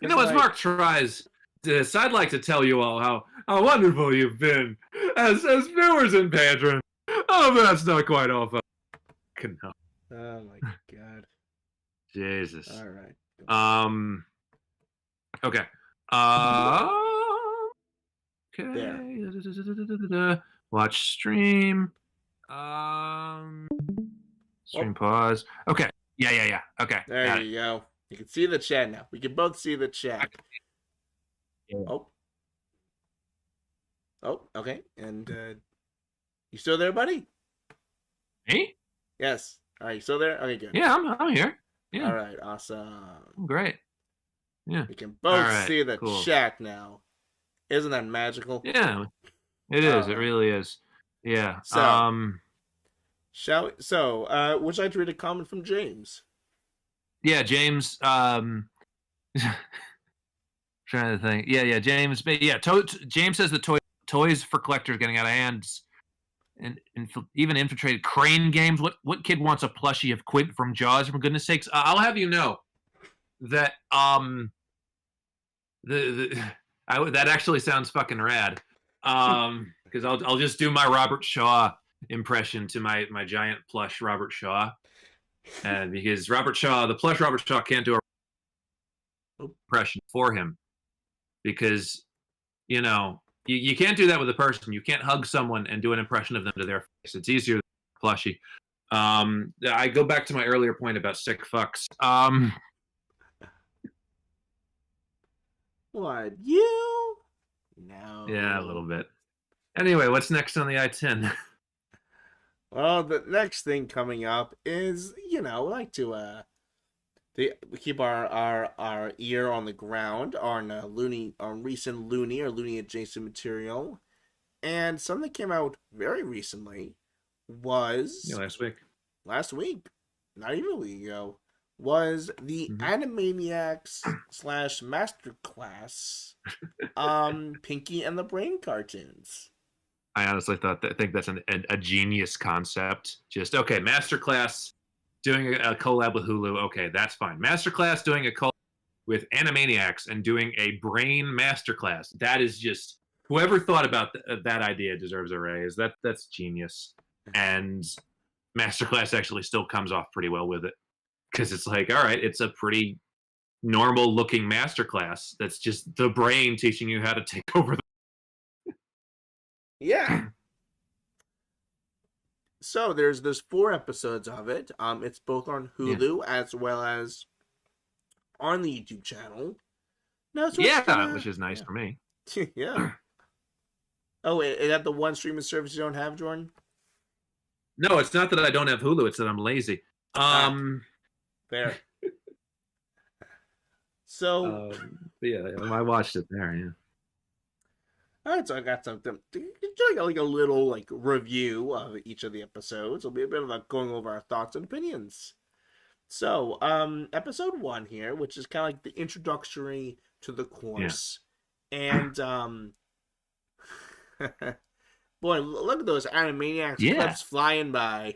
As Mark tries this, I'd like to tell you all how wonderful you've been as viewers and patrons. Oh, but that's not quite all. No. Oh my God. Jesus. All right. Okay. Okay. There. Watch stream. Stream pause. Okay. Yeah. Okay. There you go. You can see the chat now. We can both see the chat. Yeah. Oh, okay. And you still there, buddy? Me? Yes. All right, you still there? Okay, good. Yeah, I'm here. Yeah. All right, awesome. Great. Yeah. We can All both right, see the cool. chat now. Isn't that magical? Yeah, it is. It really is. Yeah. So, would you like to read a comment from James? Yeah, James. Trying to think. Yeah, James. Yeah, James says the toys for collectors getting out of hand, and even infiltrated crane games. What kid wants a plushie of Quint from Jaws? For goodness sakes, I'll have you know that that actually sounds fucking rad. Because I'll just do my Robert Shaw impression to my giant plush Robert Shaw, and because the plush Robert Shaw can't do a impression for him, because you can't do that with a person. You can't hug someone and do an impression of them to their face. It's easier than plushie. I go back to my earlier point about sick fucks. What, you? No. Yeah, a little bit. Anyway, what's next on the I-10? Well, the next thing coming up is, we like to we keep our ear on the ground on recent Looney or Looney adjacent material, and something that came out very recently was last week, not even a week ago, was the Animaniacs / Masterclass Pinky and the Brain cartoons. I honestly think that's a genius concept. Just okay, Masterclass doing a collab with Hulu. Okay, that's fine. Masterclass doing a collab with Animaniacs and doing a Brain Masterclass. That is just, whoever thought about that idea deserves a raise. That's genius. And Masterclass actually still comes off pretty well with it, because it's like, all right, it's a pretty normal looking Masterclass. That's just the brain teaching you how to take over the. Yeah. So there's 4 episodes of it. It's both on Hulu as well as on the YouTube channel. No, which is nice for me. Yeah. Oh, is that the one streaming service you don't have, Jordan? No, it's not that I don't have Hulu. It's that I'm lazy. Fair. So. Yeah, I watched it there. Yeah. All right, so I got something, like a little review of each of the episodes. It'll be a bit of going over our thoughts and opinions. So, episode 1 here, which is kind of like the introductory to the course, and boy, look at those Animaniacs clips flying by.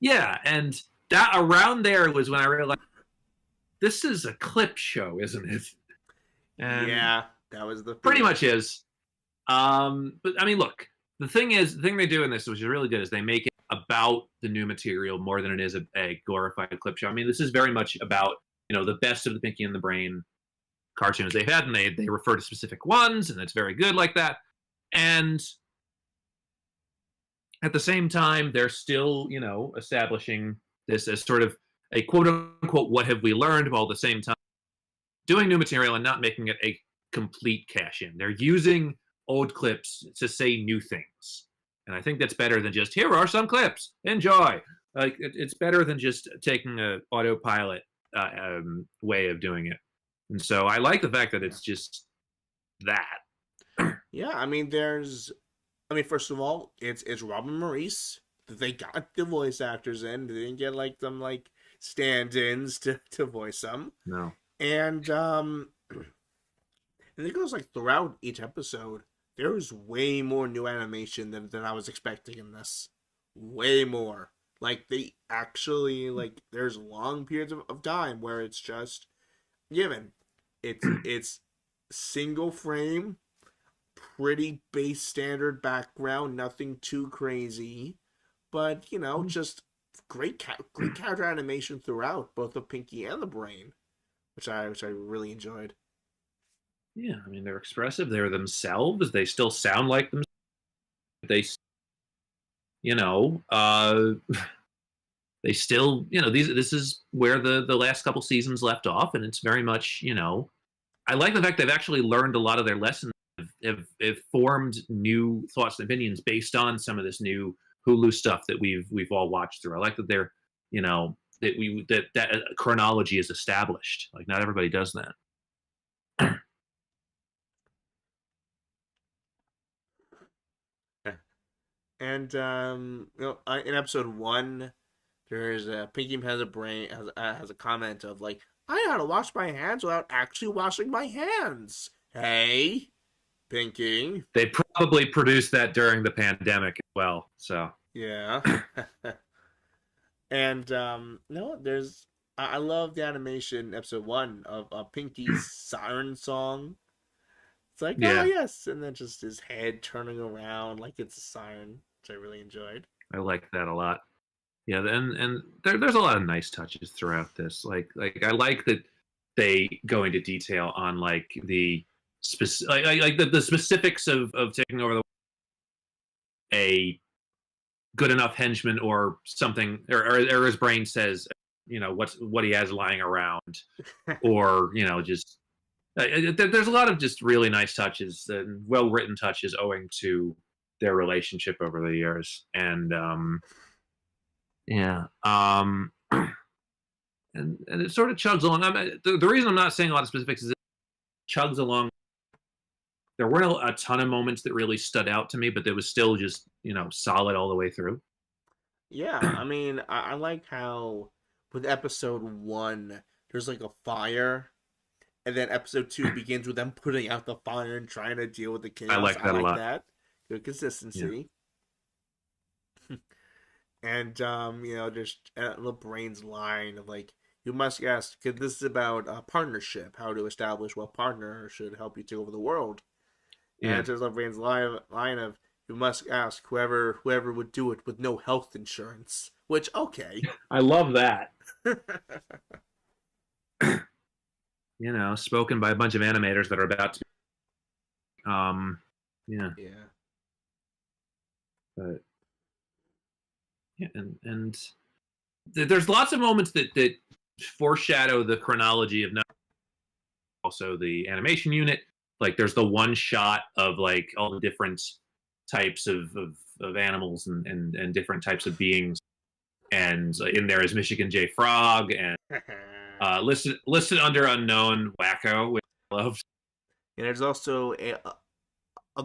Yeah, and that around there was when I realized this is a clip show, isn't it? And yeah. That was the pretty much is. But I mean, look, the thing they do in this, which is really good, is they make it about the new material more than it is a glorified clip show. I mean, this is very much about, the best of the Pinky and the Brain cartoons they've had, and they refer to specific ones, and it's very good like that. And at the same time, they're still, establishing this as sort of a quote unquote what have we learned, while at the same time doing new material and not making it a complete cash in. They're using old clips to say new things, and I think that's better than just, here are some clips, enjoy. Like it's better than just taking a autopilot way of doing it. And so I like the fact that it's just that. Yeah, I mean, first of all, it's Robin Maurice. They got the voice actors in. They didn't get them stand-ins to voice them. No. And and it goes throughout each episode, there's way more new animation than I was expecting in this. Way more. They actually, there's long periods of time where it's just given. It's single frame, pretty base standard background, nothing too crazy. But, just great character animation throughout, both the Pinky and the Brain, which I really enjoyed. Yeah, I mean, they're expressive. They're themselves. They still sound like themselves. They still, this is where the last couple seasons left off, and it's very much, I like the fact they've actually learned a lot of their lessons, have formed new thoughts and opinions based on some of this new Hulu stuff that we've all watched through. I like that they're, that chronology is established. Like not everybody does that. And in episode 1, there's Pinky has a comment of like, I know how to wash my hands without actually washing my hands. Hey, Pinky. They probably produced that during the pandemic as well. So yeah. And there's I love the animation episode 1 of Pinky's siren song. It's like, oh yes, and then just his head turning around like it's a siren, which I really enjoyed. I like that a lot. Yeah, and there's a lot of nice touches throughout this. Like I like that they go into detail on like the the specifics of taking over a good enough henchman or something, or his brain says, what he has lying around, or just there's a lot of just really nice touches and well written touches owing to their relationship over the years, and and it sort of chugs along. The reason I'm not saying a lot of specifics is it chugs along. There weren't a ton of moments that really stood out to me, but it was still just, solid all the way through. Yeah, I mean, I like how with episode 1, there's like a fire, and then episode 2 begins with them putting out the fire and trying to deal with the chaos. I like that a lot. That. Good consistency. Yeah. And, just LeBrain's line of like, you must ask, because this is about a partnership, how to establish what partner should help you take over the world. Yeah. And there's LeBrain's line of, you must ask whoever would do it with no health insurance. Which, okay. I love that. Spoken by a bunch of animators that are about to. Yeah. But yeah, and there's lots of moments that foreshadow the chronology of also the animation unit. Like there's the one shot of like all the different types of animals and different types of beings, and in there is Michigan J. Frog and listed under unknown Wacko, which I loved. And there's also a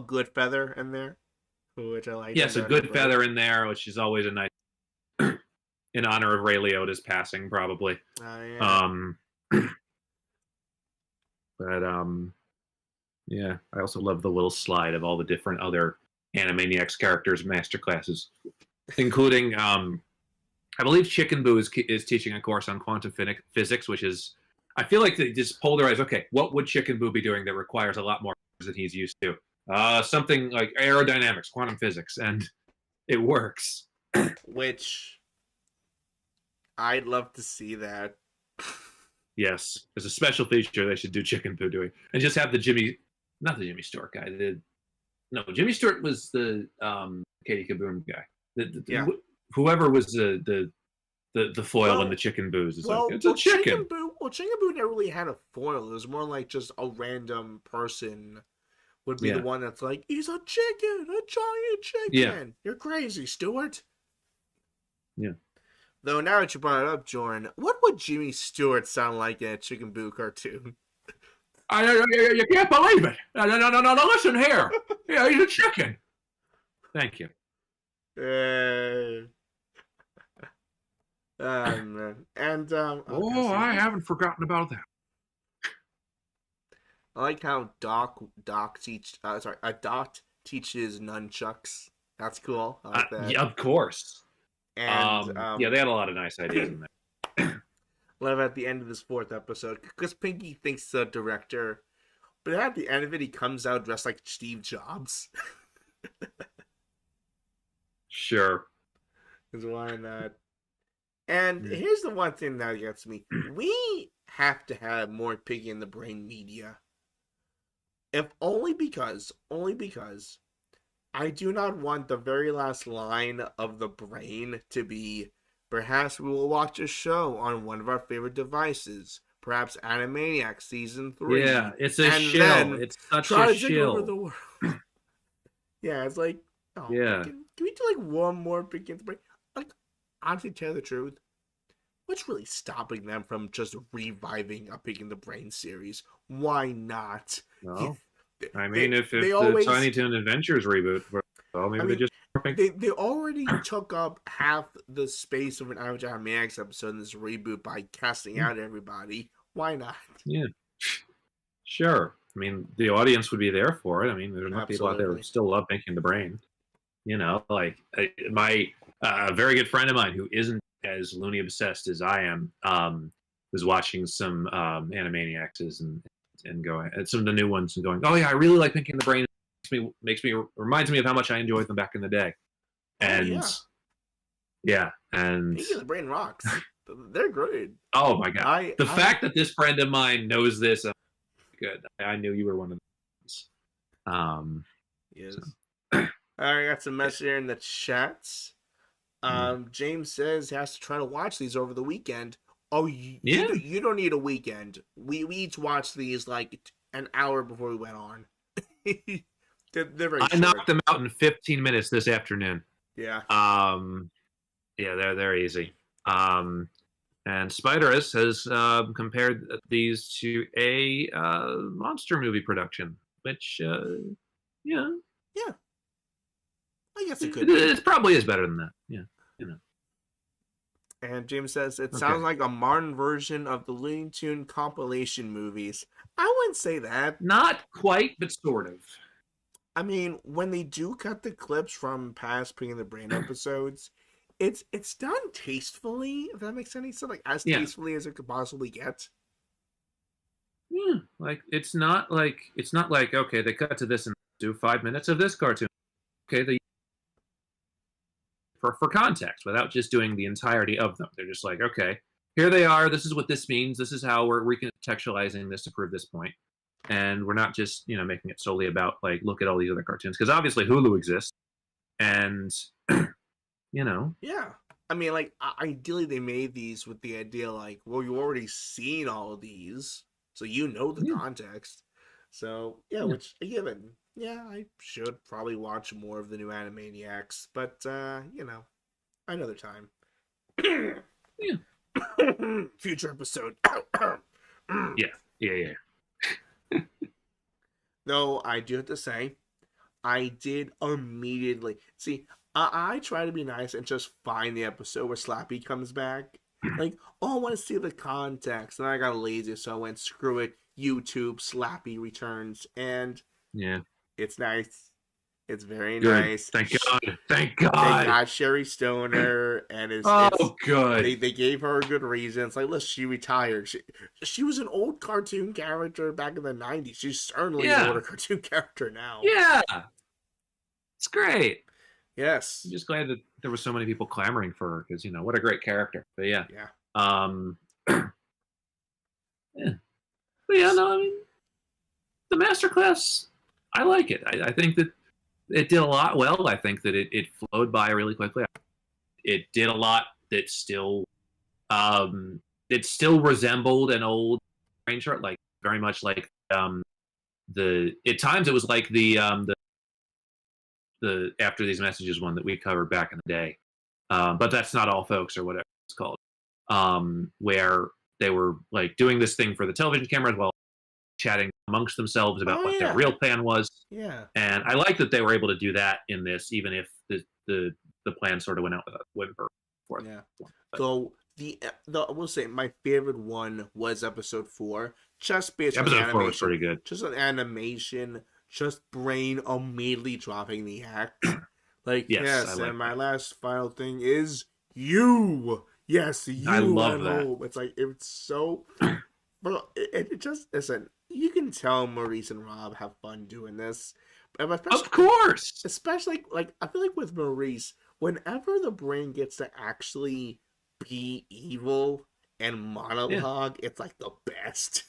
good feather in there, which I like. Yes, a good feather in there, which is always a nice in honor of Ray Liotta's passing, probably. Yeah. But yeah, I also love the little slide of all the different other Animaniacs characters' masterclasses, including I believe Chicken Boo is teaching a course on quantum physics, which is, I feel like they just polarize. Okay, what would Chicken Boo be doing that requires a lot more than he's used to? Something like aerodynamics, quantum physics, and it works. Which I'd love to see that. Yes, there's a special feature they should do Chicken Boo doing, and just have not the Jimmy Stewart guy. Jimmy Stewart was the Katie Kaboom guy. Whoever was the foil in the Chicken Boos is it's a chicken. Chicken Boo never really had a foil. It was more like just a random person would be the one that's like, he's a chicken, a giant chicken. Yeah. You're crazy, Stewart. Yeah. Though now that you brought it up, Jordan, what would Jimmy Stewart sound like in a Chicken Boo cartoon? You can't believe it. No, listen here. Yeah, he's a chicken. Thank you. Man. And I haven't forgotten about that. I like how Dot teaches nunchucks. That's cool. I like that. Yeah, of course. And they had a lot of nice ideas in there. Love at the end of this 4th episode, because Pinky thinks the director, but at the end of it, he comes out dressed like Steve Jobs. Sure. Because why not? And here's the one thing that gets me. We have to have more Pinky in the Brain media. If only because I do not want the very last line of the brain to be, perhaps we will watch a show on one of our favorite devices. Perhaps Animaniacs Season 3. Yeah, it's a shill. It's such a shill. Take over the world. Yeah, it's like, can we do like one more Pinky and the Brain? Like, honestly, tell the truth, what's really stopping them from just reviving a Pinky and the Brain series? Why not? No. I mean, if they the always, Tiny Toon Adventures reboot, well, maybe they just... They already took up half the space of an Average Animaniacs episode in this reboot by casting out everybody. Why not? Yeah. Sure. I mean, the audience would be there for it. I mean, there's not people out there who still love Pinky and the Brain. You know, like my very good friend of mine who isn't as Looney obsessed as I am was watching some Animaniacs and going and some of the new ones and going, oh yeah, I really like Pinky and the Brain. Reminds me of how much I enjoyed them back in the day. And yeah, and Pinky and the Brain rocks. They're great. Oh my god! The fact that this friend of mine knows this, good. I knew you were one of those. Yes. So. I got some message here in the chats. James says he has to try to watch these over the weekend. Oh, you don't need a weekend. We each watched these like an hour before we went on. they're very short. Knocked them out in 15 minutes this afternoon. Yeah. Yeah, they're easy. And Spiderus has compared these to a monster movie production, which yeah. I guess it could. It probably is better than that. Yeah, you know. And James says, it sounds like a modern version of the Looney Tune compilation movies. I wouldn't say that. Not quite, but sort of. I mean, when they do cut the clips from past Pinky and the Brain episodes, it's done tastefully, if that makes any sense. Like, as tastefully as it could possibly get. Yeah, like, it's not like, okay, they cut to this and do 5 minutes of this cartoon. Okay, they for context without just doing the entirety of them. They're just like, okay, here they are. This is what this means. This is how we're recontextualizing this to prove this point. And we're not just, making it solely about like, look at all these other cartoons. Because obviously Hulu exists. And, Yeah. I mean, like, ideally they made these with the idea like, well, you've already seen all of these. So you know the context. So, which, again, I should probably watch more of the new Animaniacs, but, another time. Future episode. Yeah. Though, I do have to say, I did immediately... See, I try to be nice and just find the episode where Slappy comes back. Like, I want to see the context. And I got lazy, so I went, screw it, YouTube, Slappy returns, and... Yeah. It's nice. It's very nice. Thank God. They got Sherry Stoner, and it's good. They gave her a good reason. It's like, look, she retired. She was an old cartoon character back in the 90s. She's certainly an older cartoon character now. Yeah. It's great. Yes. I'm just glad that there were so many people clamoring for her, because, what a great character. But yeah. Yeah. But yeah, no, I mean, the Masterclass, I like it. I think that it did a lot well. I think that it flowed by really quickly. It did a lot that still resembled an old brain chart, like very much like at times it was like the After These Messages one that we covered back in the day. But That's Not All Folks, or whatever it's called. Where they were like doing this thing for the television camera as well, chatting amongst themselves about what their real plan was. Yeah. And I like that they were able to do that in this, even if the plan sort of went out without whimper. Yeah. So I will say my favorite one was episode 4. Just based on episode 4 was pretty good. Just an animation, just Brain immediately dropping the act. Like, yes, and my last final thing is you. Yes, you. I love that. Home. It's like, it's so... But it just, listen, you can tell Maurice and Rob have fun doing this. Of course! Especially, like, I feel like with Maurice, whenever the Brain gets to actually be evil and monologue, it's like the best.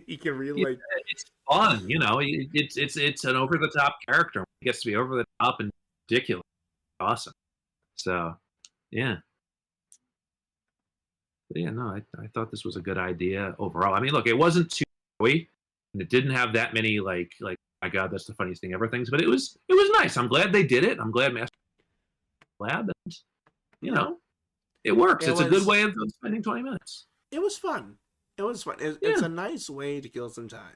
You can really, like... It's fun, it's an over-the-top character. It gets to be over-the-top and ridiculous. Awesome. So, yeah. But yeah, no, I thought this was a good idea overall. I mean, look, it wasn't too showy, and it didn't have that many like my God, that's the funniest thing ever things. But it was nice. I'm glad they did it. I'm glad collab, and it works. It's a good way of spending 20 minutes. It was fun. It's a nice way to kill some time.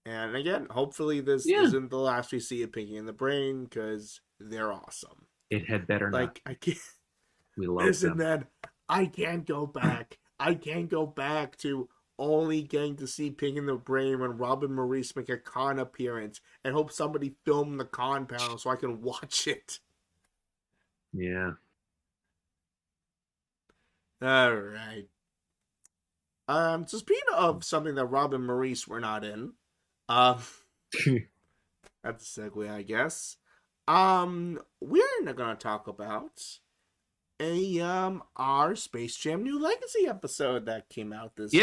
And again, hopefully this isn't the last we see of Pinky and the Brain, because they're awesome. It had better not. Like, I can't. We love Listen, them. man, I can't go back. I can't go back to only getting to see Pinky and the Brain when Rob and Maurice make a con appearance and hope somebody film the con panel so I can watch it. Yeah. All right. So speaking of something that Rob and Maurice were not in, that's a segue, I guess. We're not gonna talk about our Space Jam New Legacy episode that came out this week.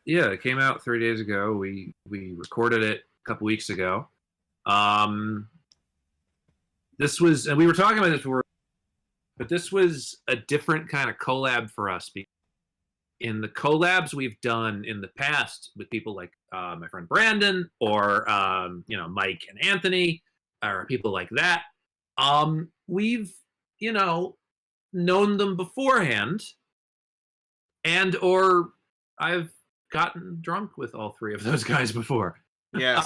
Yeah, it came out 3 days ago. We recorded it a couple weeks ago. This was, and we were talking about this before, but this was a different kind of collab for us. In the collabs we've done in the past with people like my friend Brandon or Mike and Anthony or people like that, we've known them beforehand, and or I've gotten drunk with all three of those guys before. Yes,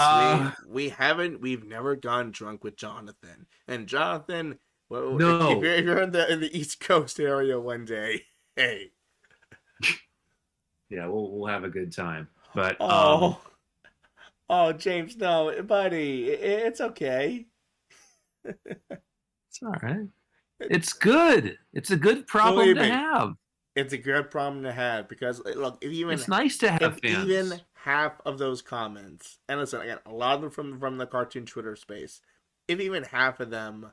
we've never gone drunk with Jonathan. And Jonathan, well, no. if you're in the East Coast area one day, hey. Yeah, we'll have a good time. But James, no, buddy, it's okay. It's all right. It's good. It's a good problem to have. It's a good problem to have because look, it's nice to have fans. Even half of those comments, and listen, again, a lot of them from the cartoon Twitter space, if even half of them,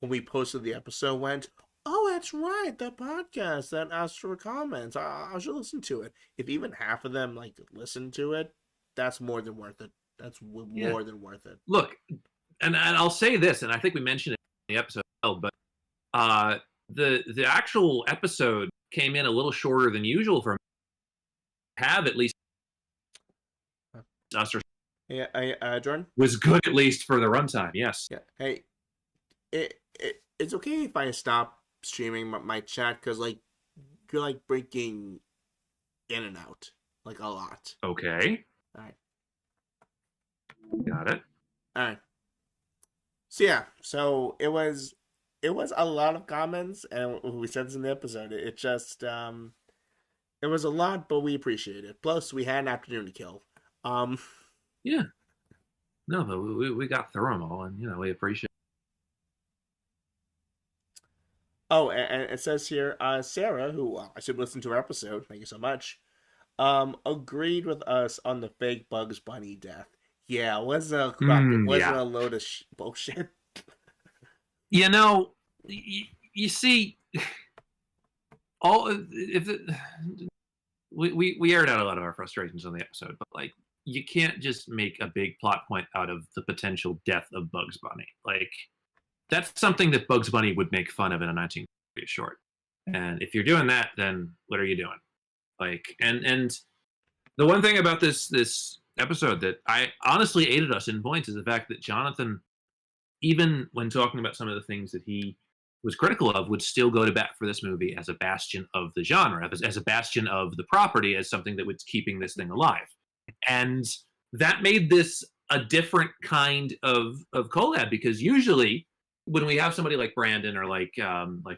when we posted the episode, went, "Oh, that's right, the podcast that asked for comments. I should listen to it." If even half of them listen to it, that's more than worth it. That's more than worth it. Look, and I'll say this, and I think we mentioned it in the episode, but the actual episode came in a little shorter than usual for me. Have at least us or Jordan was good at least for the runtime. Yes. Yeah. Hey, it's okay if I stop streaming my chat because you're breaking in and out a lot. Okay. All right. Got it. All right. So yeah, it was a lot of comments, and we said this in the episode. It just it was a lot, but we appreciate it. Plus, we had an afternoon to kill. Yeah. No, but we got through them all, and we appreciate it. Oh, and it says here, Sarah, who I should listen to our episode, thank you so much, agreed with us on the fake Bugs Bunny death. Yeah, it wasn't a crap. It wasn't a load of bullshit. You see, we aired out a lot of our frustrations on the episode, but you can't just make a big plot point out of the potential death of Bugs Bunny. That's something that Bugs Bunny would make fun of in a 19 short. And if you're doing that, then what are you doing? And the one thing about this episode that I honestly aided us in points is the fact that Jonathan, even when talking about some of the things that he was critical of, would still go to bat for this movie as a bastion of the genre, as a bastion of the property, as something that was keeping this thing alive. And that made this a different kind of collab, because usually when we have somebody like Brandon or like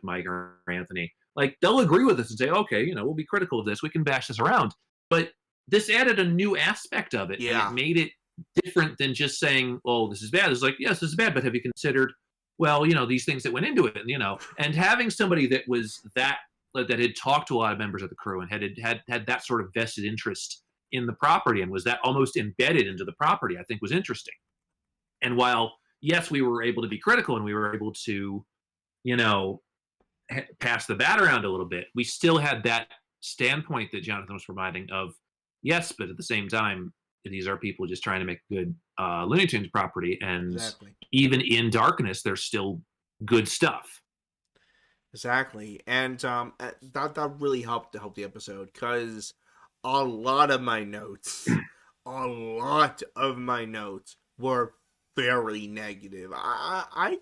Mike or Anthony, they'll agree with us and say, okay, we'll be critical of this, we can bash this around. But this added a new aspect of it. Yeah. And it made it different than just saying, oh, this is bad. It's yes, this is bad, but have you considered, well, these things that went into it, and having somebody that was that had talked to a lot of members of the crew and had that sort of vested interest in the property and was that almost embedded into the property, I think was interesting. And while, yes, we were able to be critical and we were able to, pass the bat around a little bit, we still had that standpoint that Jonathan was providing of, yes, but at the same time, these are people just trying to make good Looney Tunes property, and exactly. Even in darkness, there's still good stuff. Exactly, and that really helped the episode, because a lot of my notes were very negative. I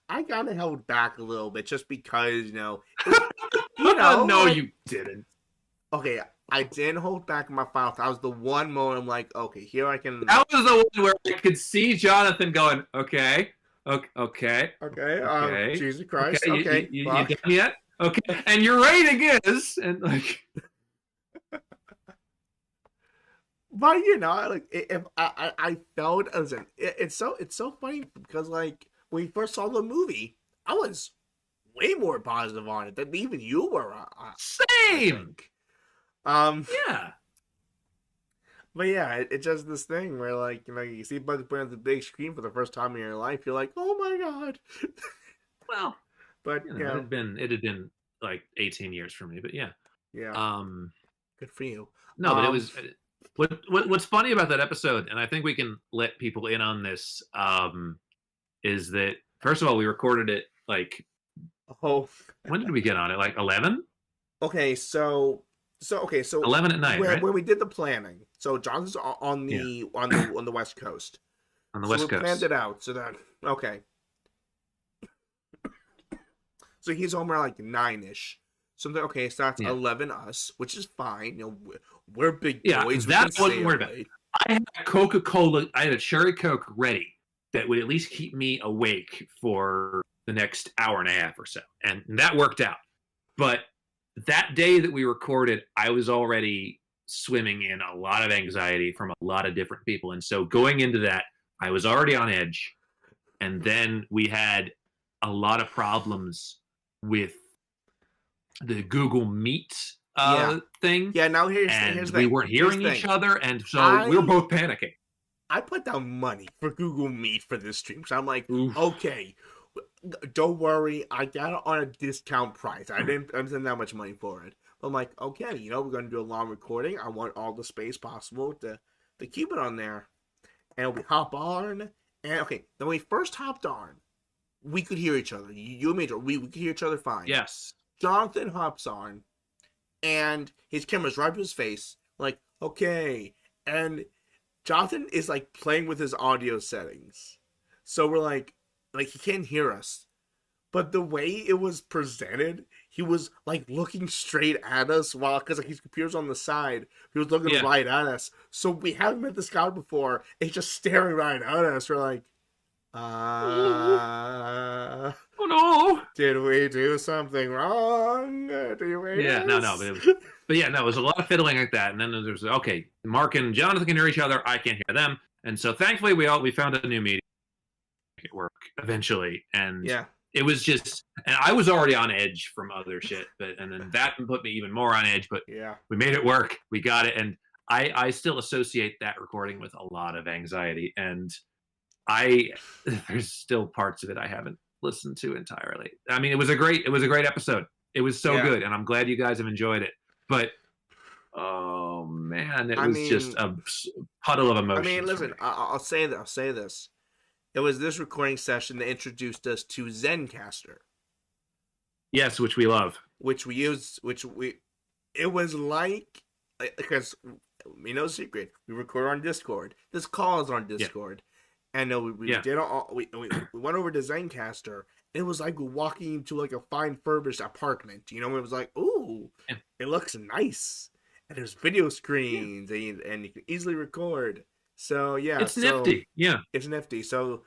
I kind of held back a little bit just because, no, like, you didn't. Okay, I didn't hold back my final. That was the one moment I'm like, okay, here I can. That was the one where I could see Jonathan going, okay. Jesus Christ, okay. You done yet? Okay, and your rating is, and like. But like if I felt as it's so funny because like when we first saw the movie, I was way more positive on it than even you were. Same. Yeah. But yeah, it's just this thing where like you see Bugs Bunny on the big screen for the first time in your life, you're like, oh my god. Well, but it had been like 18 years for me, but yeah. Good for you. No, but it was. What's funny about that episode, and I think we can let people in on this, is that first of all we recorded it like. Oh. When did we get on it? Like 11? Okay, so 11 at night, right? When we did the planning. So John's on the on the West Coast. On the West Coast. We planned it out so that okay. So he's home around like 9-ish. So okay, so that's 11 us, which is fine. We're big boys. Yeah, that wasn't worried about. I had a Coca-Cola. I had a cherry Coke ready that would at least keep me awake for the next hour and a half or so, and that worked out. But that day that we recorded, I was already swimming in a lot of anxiety from a lot of different people, and so going into that, I was already on edge. And then we had a lot of problems with the Google Meet thing. Yeah, now here's we weren't hearing each other, and so we were both panicking. I put down money for Google Meet for this stream, so I'm like, okay, don't worry, I got it on a discount price. I didn't spend that much money for it. But I'm like, okay, we're going to do a long recording. I want all the space possible to keep it on there. And we hop on, and okay, then when we first hopped on, we could hear each other. You and me, we could hear each other fine. Yes. Jonathan hops on, and his camera's right to his face, like, okay. And Jonathan is, like, playing with his audio settings. So we're like, he can't hear us. But the way it was presented, he was, like, looking straight at us while, because like, his computer's on the side. He was looking right at us. So we haven't met this guy before. He's just staring right at us. We're like, oh no! Did we do something wrong? But it was a lot of fiddling like that. And then there was okay, Mark and Jonathan can hear each other. I can't hear them. And so thankfully we found a new medium to make it work eventually. And it was just, and I was already on edge from other shit, and then that put me even more on edge. But we made it work. We got it, and I still associate that recording with a lot of anxiety, and there's still parts of it I haven't listened to entirely. I mean, it was a great episode. It was so good, and I'm glad you guys have enjoyed it. But oh man, it was just a puddle of emotions. I mean, listen, I'll say this. It was this recording session that introduced us to Zencastr. Yes, which we love. Which we use. It was like, because no secret, we record on Discord. This call is on Discord. And we did we went over to Zencastr. It was like walking into like a fine furnished apartment. It was like, ooh, it looks nice. And there's video screens and you can easily record. So it's nifty. Yeah, it's nifty. So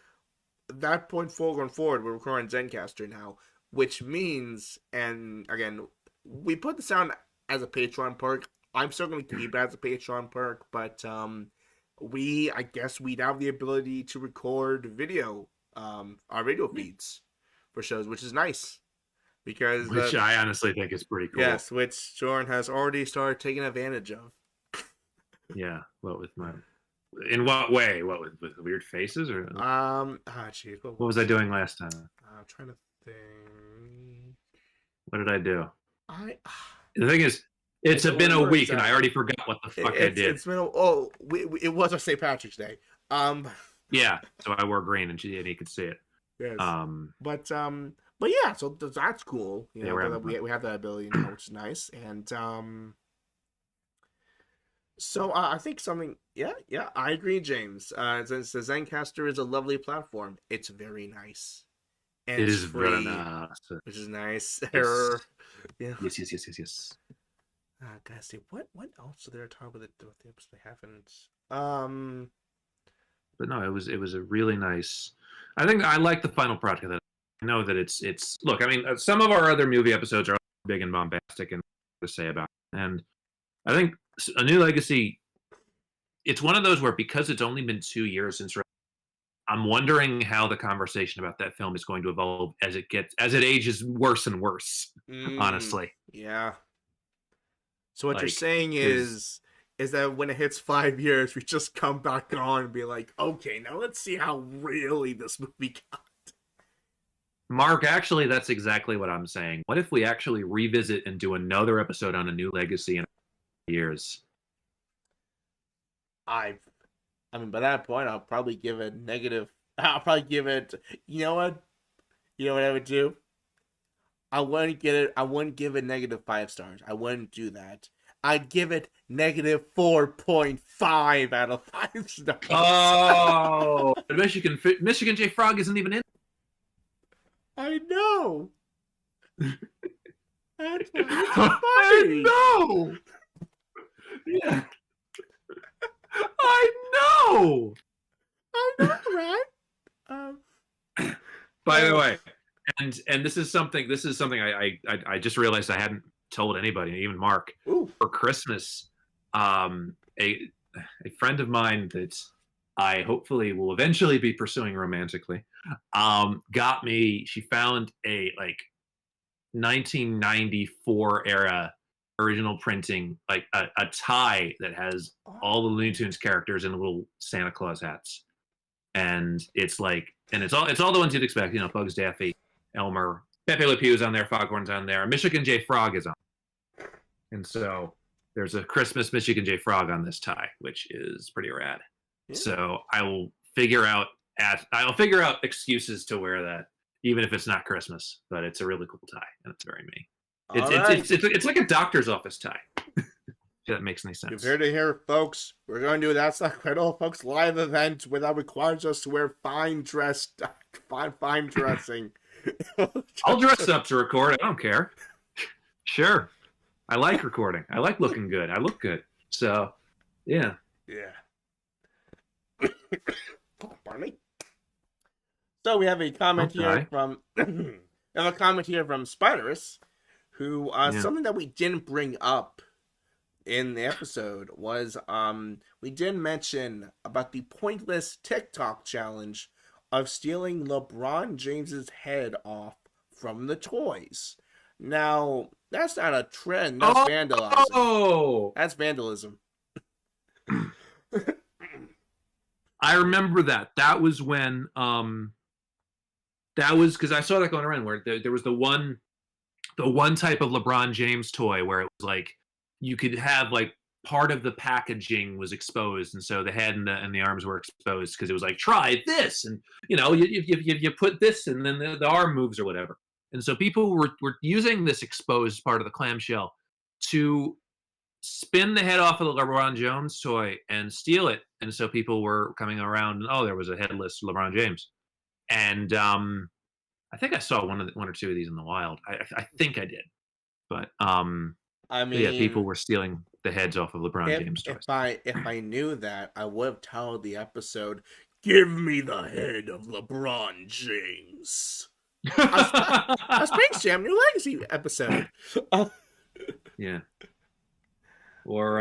that point going forward, we're recording Zencastr now, which means, and again, we put the sound as a Patreon perk. I'm still going to keep it as a Patreon perk, but I guess we'd have the ability to record video, our radio feeds for shows, which is nice. Which I honestly think is pretty cool. Yes, which Jordan has already started taking advantage of. Yeah, in what way? What with weird faces or? Jeez, what was I doing last time? I'm trying to think. What did I do? The thing is, it's been a week, and I already forgot what the fuck I did. It's been it was our St. Patrick's Day. Yeah, so I wore green, and he could see it. Yes. But yeah, so that's cool. We have that ability now, which is nice, and so I think something. Yeah, I agree, James. Since the Zencastr is a lovely platform, it's very nice. and It it's is free, very nice. which is nice. Yes. Yeah. Yes. Gotta see what else did they talk about the episode they haven't. But no, it was a really nice. I think I like the final product of that. I know that it's look. I mean, some of our other movie episodes are big and bombastic and to say about it. And I think A New Legacy. It's one of those where because it's only been 2 years since. I'm wondering how the conversation about that film is going to evolve as it ages worse and worse. Honestly, yeah. So what you're Like, saying is that when it hits 5 years, we just come back on and be like, okay, now let's see how really this movie got. Mark, actually, that's exactly what I'm saying. What if we actually revisit and do another episode on A New Legacy in years? I mean, by that point, I'll probably give it negative. I'll probably give it. You know what? You know what I would do? I wouldn't give it negative 5 stars. I wouldn't do that. I'd give it negative 4.5 out of 5 stars. Oh, Michigan J. Frog isn't even in. I know. That's why it's I funny. know. Yeah. I know, right? By the way, and this is something I just realized I hadn't told anybody, even Mark. Ooh. For Christmas, a friend of mine that I hopefully will eventually be pursuing romantically, got me. She found a 1994 era original printing, like a tie that has all the Looney Tunes characters in little Santa Claus hats, and it's all the ones you'd expect. You know, Bugs Daffy, Elmer, Pepe Le Pew's on there, Foghorn's on there, Michigan J. Frog is on, and so there's a Christmas Michigan J. Frog on this tie, which is pretty rad. Yeah. So I'll figure out excuses to wear that, even if it's not Christmas. But it's a really cool tie, and it's very me. It's like a doctor's office tie. If that makes any sense. You've heard it here, folks. We're going to do That's Not Quite All, folks, live event that requires us to wear fine dressing. I'll dress up to record. I don't care. Sure. I like recording. I like looking good. I look good. So, yeah. Yeah. Pardon me. So we have a comment here from Spiderus, who something that we didn't bring up in the episode was we didn't mention about the pointless TikTok challenge of stealing LeBron James's head off from the toys. Now, that's not a trend. That's vandalizing. Oh! That's vandalism. I remember that. That was when that was because I saw that going around where there was the one type of LeBron James toy where it was like you could have like part of the packaging was exposed, and so the head and the arms were exposed because it was like, try this, and you know you put this and then the arm moves or whatever. And so people were using this exposed part of the clamshell to spin the head off of the LeBron James toy and steal it. And so people were coming around and, there was a headless LeBron James. And I think I saw one or two of these in the wild. I think I did. But I mean, yeah, people were stealing the heads off of LeBron James toys. If I knew that, I would have titled the episode, "Give Me the Head of LeBron James." A Space Jam New Legacy episode. Yeah. Or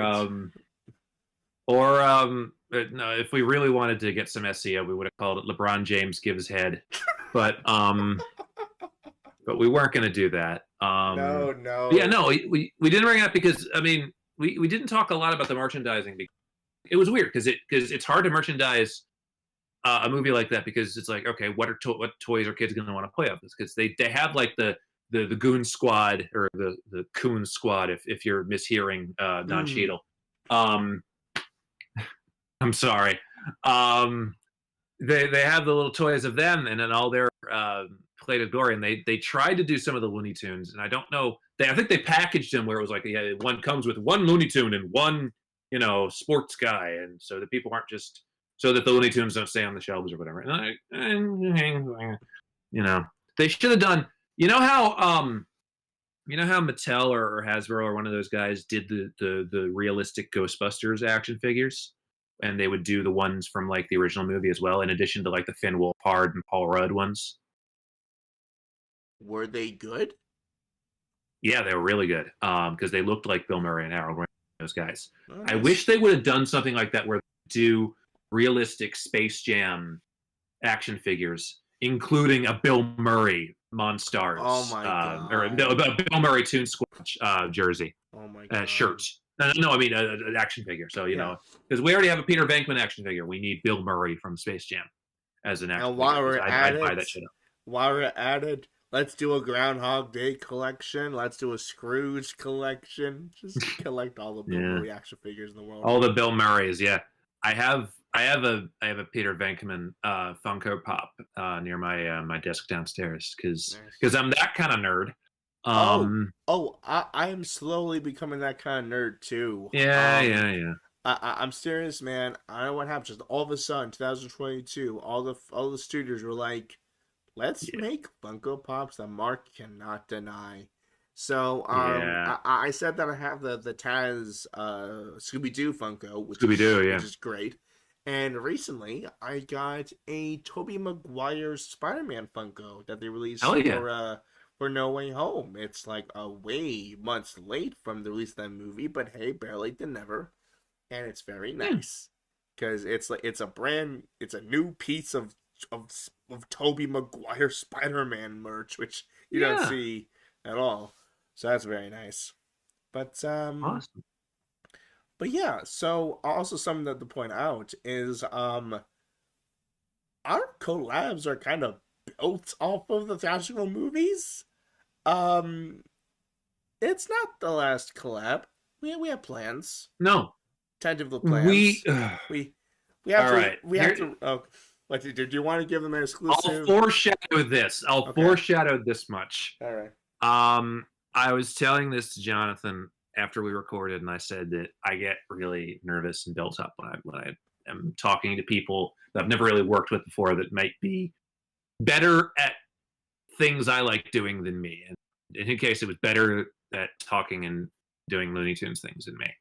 no, if we really wanted to get some SEO, we would have called it LeBron James Gives Head. But we weren't going to do that. No. Yeah, no, we didn't bring it up because I mean we didn't talk a lot about the merchandising. It was weird because it's hard to merchandise a movie like that because it's like, okay, what toys are kids going to want to play with? Because they have like the Goon Squad or the Coon Squad if you're mishearing Don Cheadle. I'm sorry. They have the little toys of them and then all their plated glory, and they tried to do some of the Looney Tunes, and I don't know. I think they packaged them where it was like, yeah, one comes with one Looney Tune and one sports guy, and so that people aren't so that the Looney Tunes don't stay on the shelves or whatever. And They should have done. You know how Mattel or Hasbro or one of those guys did the realistic Ghostbusters action figures, and they would do the ones from like the original movie as well, in addition to like the Finn Wolfhard and Paul Rudd ones. Were they good? Yeah, they were really good because they looked like Bill Murray and Harold Ramis, those guys. Oh, I nice. wish they would have done something like that where they do realistic Space Jam action figures, including a Bill Murray Monstars. Oh my god! Or a Bill Murray Toon Squad jersey. Oh my god! Shirt. No, I mean an action figure. So you know, because we already have a Peter Venkman action figure, we need Bill Murray from Space Jam as an action and while figure. we're at I'd buy that shit up. While we're at it, let's do a Groundhog Day collection. Let's do a Scrooge collection. Just collect all the Bill Murray action figures in the world. All the Bill Murrays, yeah. I have a Peter Venkman Funko Pop near my desk downstairs because I'm that kind of nerd. I am slowly becoming that kind of nerd too. Yeah. I'm serious, man. I don't know what happened. Just all of a sudden, 2022, all the studios were like, let's make Funko Pops that Mark cannot deny. So I said that I have the Taz Scooby-Doo Funko, which is great. And recently, I got a Tobey Maguire Spider-Man Funko that they released for No Way Home. It's like way months late from the release of that movie, but hey, better late than never. And it's very nice because it's a new piece of Tobey Maguire Spider-Man merch, which you don't see at all. So that's very nice. But awesome. But yeah, so also something to point out is our collabs are kind of built off of the theatrical movies. It's not the last collab. We have plans. No. Tentative plans. We have to. Oh, what did you want to give them an exclusive? I'll foreshadow this. Foreshadow this much. All right. I was telling this to Jonathan after we recorded, and I said that I get really nervous and built up when I am talking to people that I've never really worked with before that might be better at things I like doing than me. And in his case, it was better at talking and doing Looney Tunes things than me.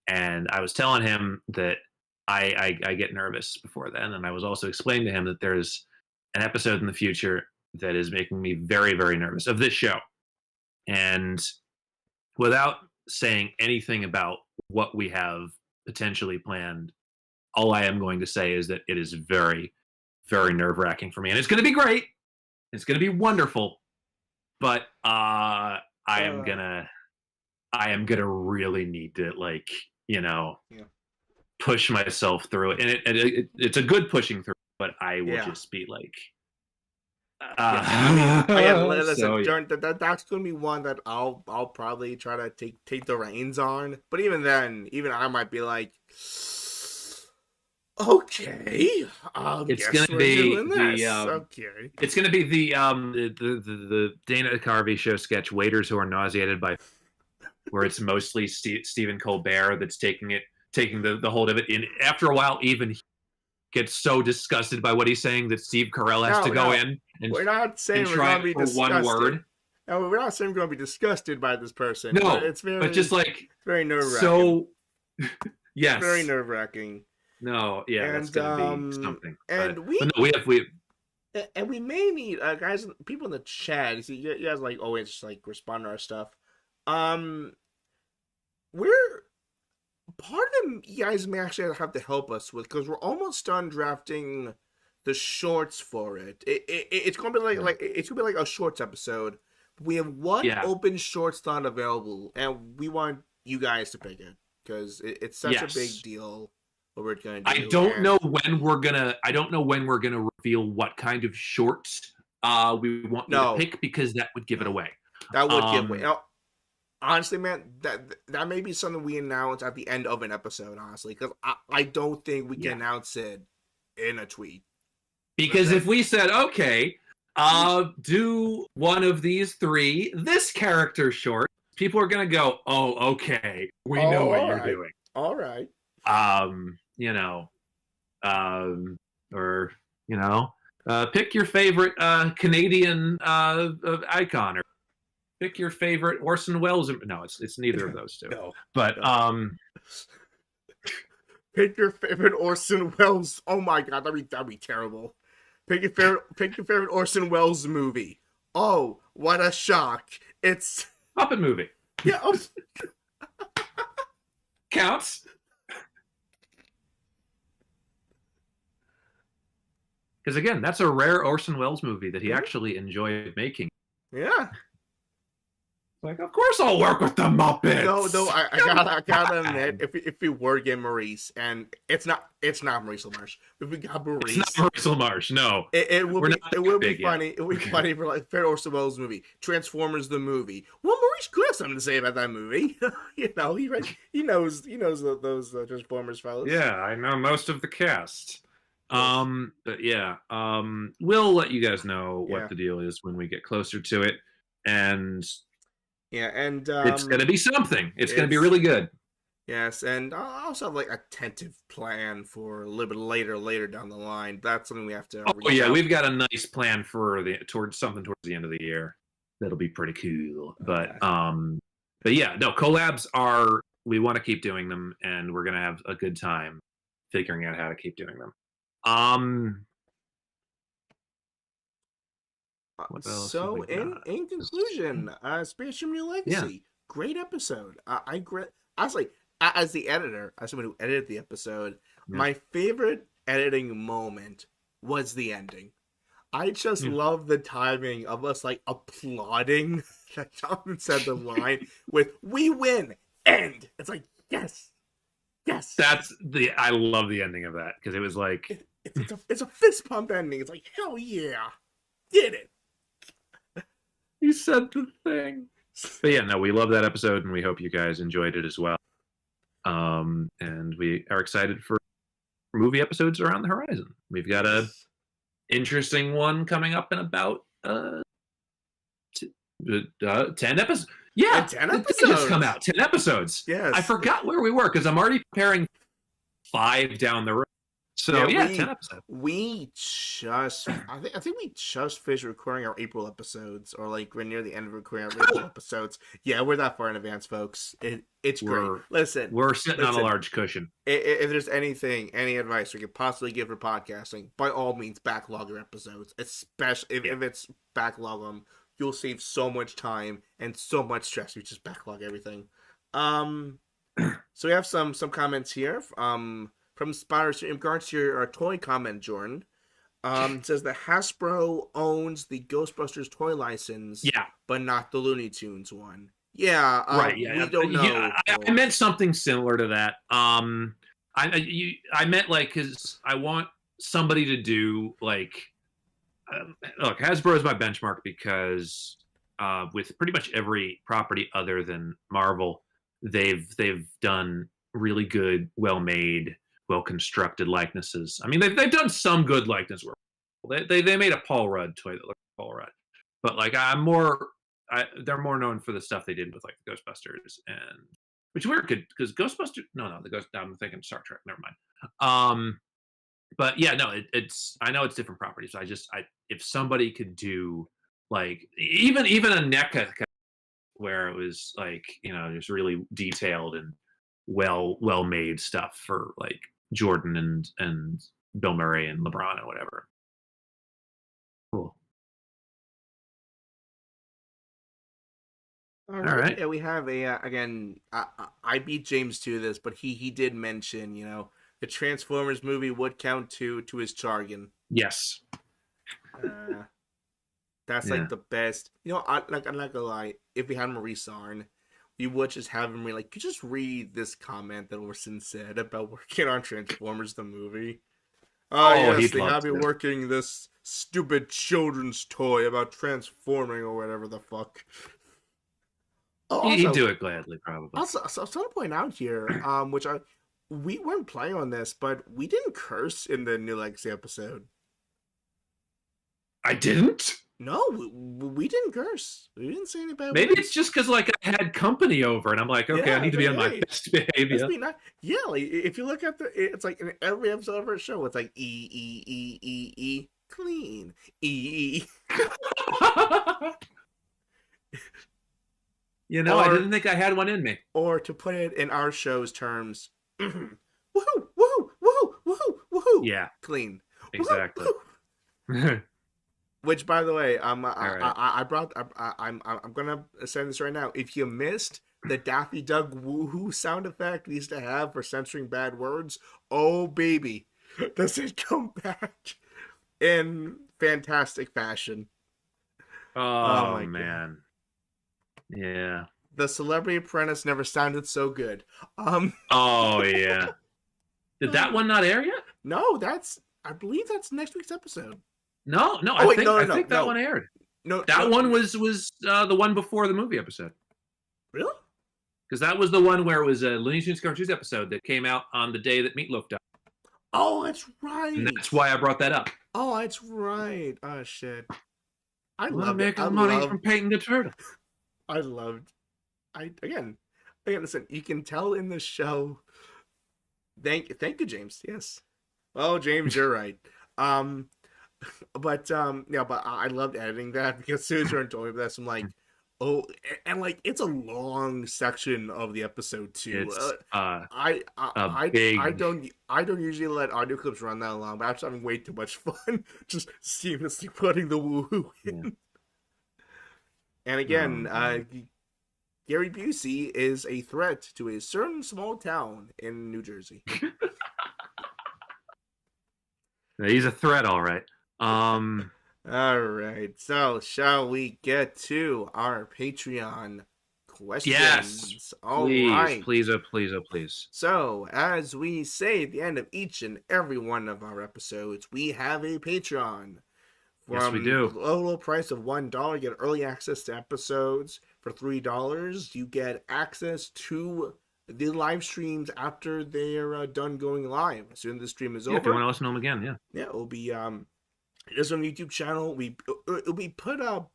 And I was telling him that I get nervous before then, and I was also explaining to him that there's an episode in the future that is making me very, very nervous of this show. And without saying anything about what we have potentially planned, all I am going to say is that it is very, very nerve-wracking for me. And it's going to be great. It's going to be wonderful. But I am gonna really need to, like, push myself through it. And it's a good pushing through, but I will just be like, listen, that's gonna be one that I'll probably try to take the reins on. But even then, even I might be like, okay, it's gonna be it's gonna be the Dana Carvey show sketch, Waiters Who Are Nauseated by, where it's mostly Stephen Colbert that's taking the hold of it. And after a while, even he gets so disgusted by what he's saying that Steve Carell has to go in and we're not saying we're going to be disgusted. One word. No, we're not saying we're going to be disgusted by this person. No, but just like very nerve-wracking. So, yes, it's very nerve-wracking. No, yeah, that's going to be something. And we may need guys, people in the chat. You see, you guys like always just like respond to our stuff. We're part of them. You guys may actually have to help us with, because we're almost done drafting the shorts for it. It's gonna be like a shorts episode. We have one open shorts thought available, and we want you guys to pick it because it's such a big deal. What we're gonna do. I don't know when we're gonna reveal what kind of shorts we want you to pick, because that would give it away. That would give away. Honestly, man, that may be something we announce at the end of an episode. Honestly, because I don't think we can announce it in a tweet. Because if we said, okay, do one of these three, this character short, people are gonna go, oh, okay, we know what you're doing. All right. Pick your favorite Canadian icon, or pick your favorite Orson Welles. No, it's neither of those two. No. But pick your favorite Orson Welles. Oh my god, that'd be terrible. Pick your favorite Orson Welles movie. Oh, what a shock! It's Muppet movie. Yeah. Counts. Because again, that's a rare Orson Welles movie that he actually enjoyed making. Yeah. Like, of course I'll work with the Muppets. No, I gotta admit, if we were getting Maurice, and it's not Maurice LaMarche. If we got Maurice, it's not Maurice LaMarche. No, it would be funny. It would be funny for like favorite Orson Welles movie, Transformers the movie. Well, Maurice could have something to say about that movie. He knows those Transformers fellas. Yeah, I know most of the cast. But yeah, we'll let you guys know what the deal is when we get closer to it, and. Yeah, and it's gonna be something. It's gonna be really good. Yes, and I also have like a tentative plan for a little bit later down the line. That's something we have to. We've got a nice plan for towards the end of the year. That'll be pretty cool. But yeah, no, collabs are. We want to keep doing them, and we're gonna have a good time figuring out how to keep doing them. So in conclusion, Space Jam: New Legacy, great episode. Honestly, as the editor, as someone who edited the episode, my favorite editing moment was the ending. I just love the timing of us like applauding that Jonathan said the line with "We win, end." It's like yes. I love the ending of that because it was like it's a fist pump ending. It's like hell yeah, did it. He said the thing. But yeah, no, we love that episode, and we hope you guys enjoyed it as well. And we are excited for movie episodes around the horizon. We've got a interesting one coming up in about 10 episodes. Yeah, 10 episodes. Just come out 10 episodes. Yes, I forgot where we were because I'm already preparing 5 down the road. So 10 episodes. I think we just finished recording our April episodes, or like we're near the end of recording our April episodes. Yeah, we're that far in advance, folks. It's great. We're sitting on a large cushion. If there's any advice we could possibly give for podcasting, by all means, backlog your episodes. Especially if it's backlog them, you'll save so much time and so much stress. You just backlog everything. So we have some comments here. From Spotters in regards to your toy comment, Jordan. It says that Hasbro owns the Ghostbusters toy license, but not the Looney Tunes one. Yeah, right. Yeah, we don't know. Yeah, I meant something similar to that. I meant like because I want somebody to do like, look, Hasbro is my benchmark because with pretty much every property other than Marvel, they've done really good, well-made, well-constructed likenesses. I mean, they've done some good likeness work. They made a Paul Rudd toy that looked like Paul Rudd, but like they're more known for the stuff they did with like the Ghostbusters, and which weird because Ghostbusters. I'm thinking Star Trek. Never mind. But yeah, no, it's I know it's different properties. If somebody could do like even a NECA where it was like just really detailed and well made stuff for like Jordan and Bill Murray and LeBron and whatever. Cool. All right. Yeah, we have again. I beat James to this, but he did mention the Transformers movie would count to his jargon. Yes. That's like the best. I'm not gonna lie. If we had Maurice on, we would just have him could you just read this comment that Orson said about working on Transformers the movie? Yes, they have me working this stupid children's toy about transforming or whatever the fuck. He'd do it gladly, probably. Also, I was trying to point out here, which we weren't playing on this, but we didn't curse in the New Legacy episode. I didn't? No, we didn't curse. We didn't say anything about it. Maybe it's just because I had company over, and I'm like, okay, I need to be on my best behavior. Yeah, if you look at it's like in every episode of our show, it's like E. clean. You know, I didn't think I had one in me. Or to put it in our show's terms, woohoo, woohoo, woohoo, woohoo, woohoo. Yeah, clean. exactly. Which, by the way, right. I'm gonna send this right now. If you missed the Daffy Duck woohoo sound effect we used to have for censoring bad words, oh baby, does it come back in fantastic fashion? Oh my man. Yeah. The Celebrity Apprentice never sounded so good. Oh yeah. Did that one not air yet? No, I believe that's next week's episode. No. I think that one aired. No, that one was the one before the movie episode. Really? Because that was the one where it was a Looney Tunes cartoons episode that came out on the day that Meatloaf died. Oh, that's right. And that's why I brought that up. Oh, that's right. Oh shit. I love making money from painting the turtle. Again, listen, you can tell in the show. Thank you, James. Yes. Oh, James, you're right. But I loved editing that because as soon as you're told me this, I'm like, oh, and like it's a long section of the episode too. It's I don't usually let audio clips run that long, but I'm just having way too much fun just seamlessly putting the woohoo in. Yeah. And again, Gary Busey is a threat to a certain small town in New Jersey. He's a threat, all right. All right. So, shall we get to our Patreon questions? Yes. All please, right. Please. So, as we say at the end of each and every one of our episodes, we have a Patreon. Yes, we do. The low price of $1, you get early access to episodes. For $3, you get access to the live streams after they're done going live. As soon as the stream is over. If you want to listen to them again, yeah. Yeah, it'll be there's on YouTube channel. It'll be put up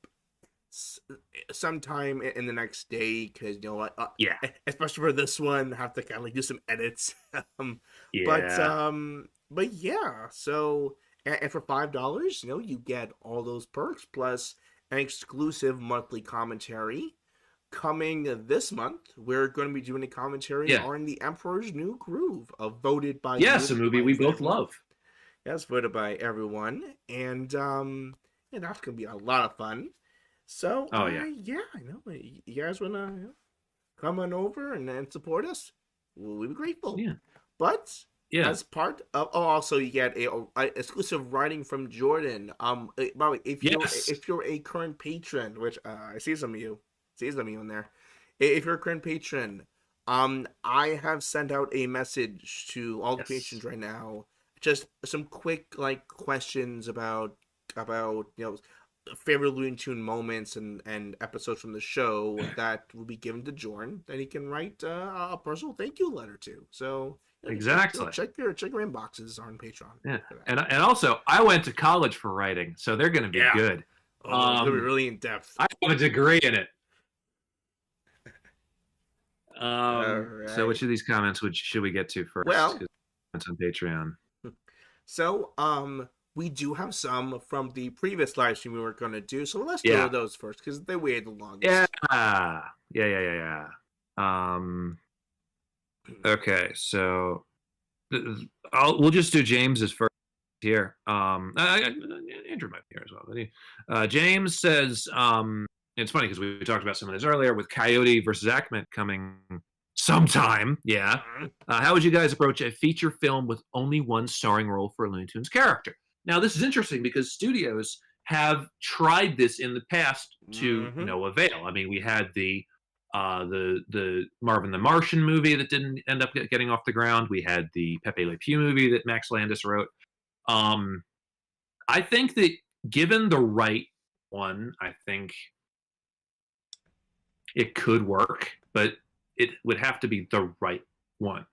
sometime in the next day because yeah, especially for this one, I have to kind of like do some edits. Yeah. But yeah, so. And for $5, you get all those perks plus an exclusive monthly commentary. Coming this month, we're going to be doing a commentary on The Emperor's New Groove, voted by a movie we both love. Yes, voted by everyone, and that's going to be a lot of fun. So, I know you guys want to come on over and support us. We'll be grateful. Yeah, but. Yeah. As part of also you get a exclusive writing from Jordan. By the way, if you're a current patron, which I see some of you in there. If you're a current patron, I have sent out a message to all the patrons right now. Just some quick questions about favorite Looney Tune moments and episodes from the show that will be given to Jordan that he can write a personal thank you letter to. So. Exactly. Check your inboxes on Patreon. Yeah, and also I went to college for writing, so they're going to be good. They're really in depth. I have a degree in it. Right. So which of these comments should we get to first? Well, it's on Patreon. So we do have some from the previous live stream we were going to do. So let's do those first because they waited the longest. Yeah. Okay, so we'll just do James's first here. Andrew might be here as well. But James says, it's funny because we talked about some of this earlier with Coyote versus Ackman coming sometime. Yeah. How would you guys approach a feature film with only one starring role for a Looney Tunes character? Now, this is interesting because studios have tried this in the past to no avail. I mean, we had the Marvin the Martian movie that didn't end up getting off the ground. We had the Pepe Le Pew movie that Max Landis wrote. I think that given the right one, I think it could work, but it would have to be the right one.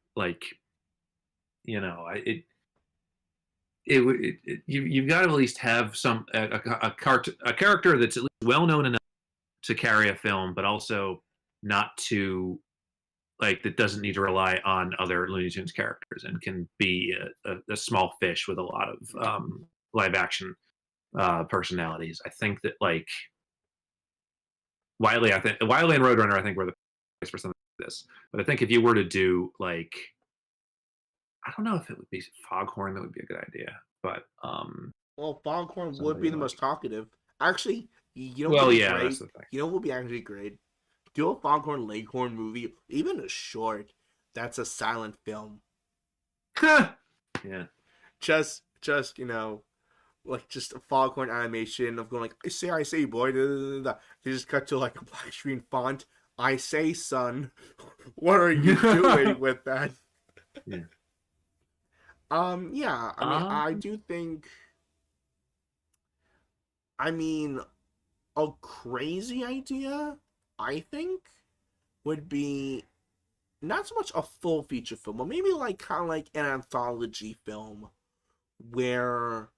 You've got to at least have a character that's at least well known enough to carry a film, but also not to that doesn't need to rely on other Looney Tunes characters and can be a small fish with a lot of live action personalities. I think that like Wiley and Roadrunner, I think were the place for something like this. But I think if you were to do like, I don't know if it would be Foghorn, that would be a good idea. But Well, Foghorn would somebody be the like, most talkative. Actually, you know what well, would be yeah, great? that's the thing. You know what would be actually great? Do a Foghorn Leghorn movie, even a short that's a silent film. Yeah. Just like just a Foghorn animation of going like, I say, boy. Da, da, da, da. They just cut to like a black screen font. I say, son. What are you doing with that? Yeah. Yeah. I mean, I do think. I mean, a crazy idea, I think, would be not so much a full feature film, but maybe like kind of like an anthology film where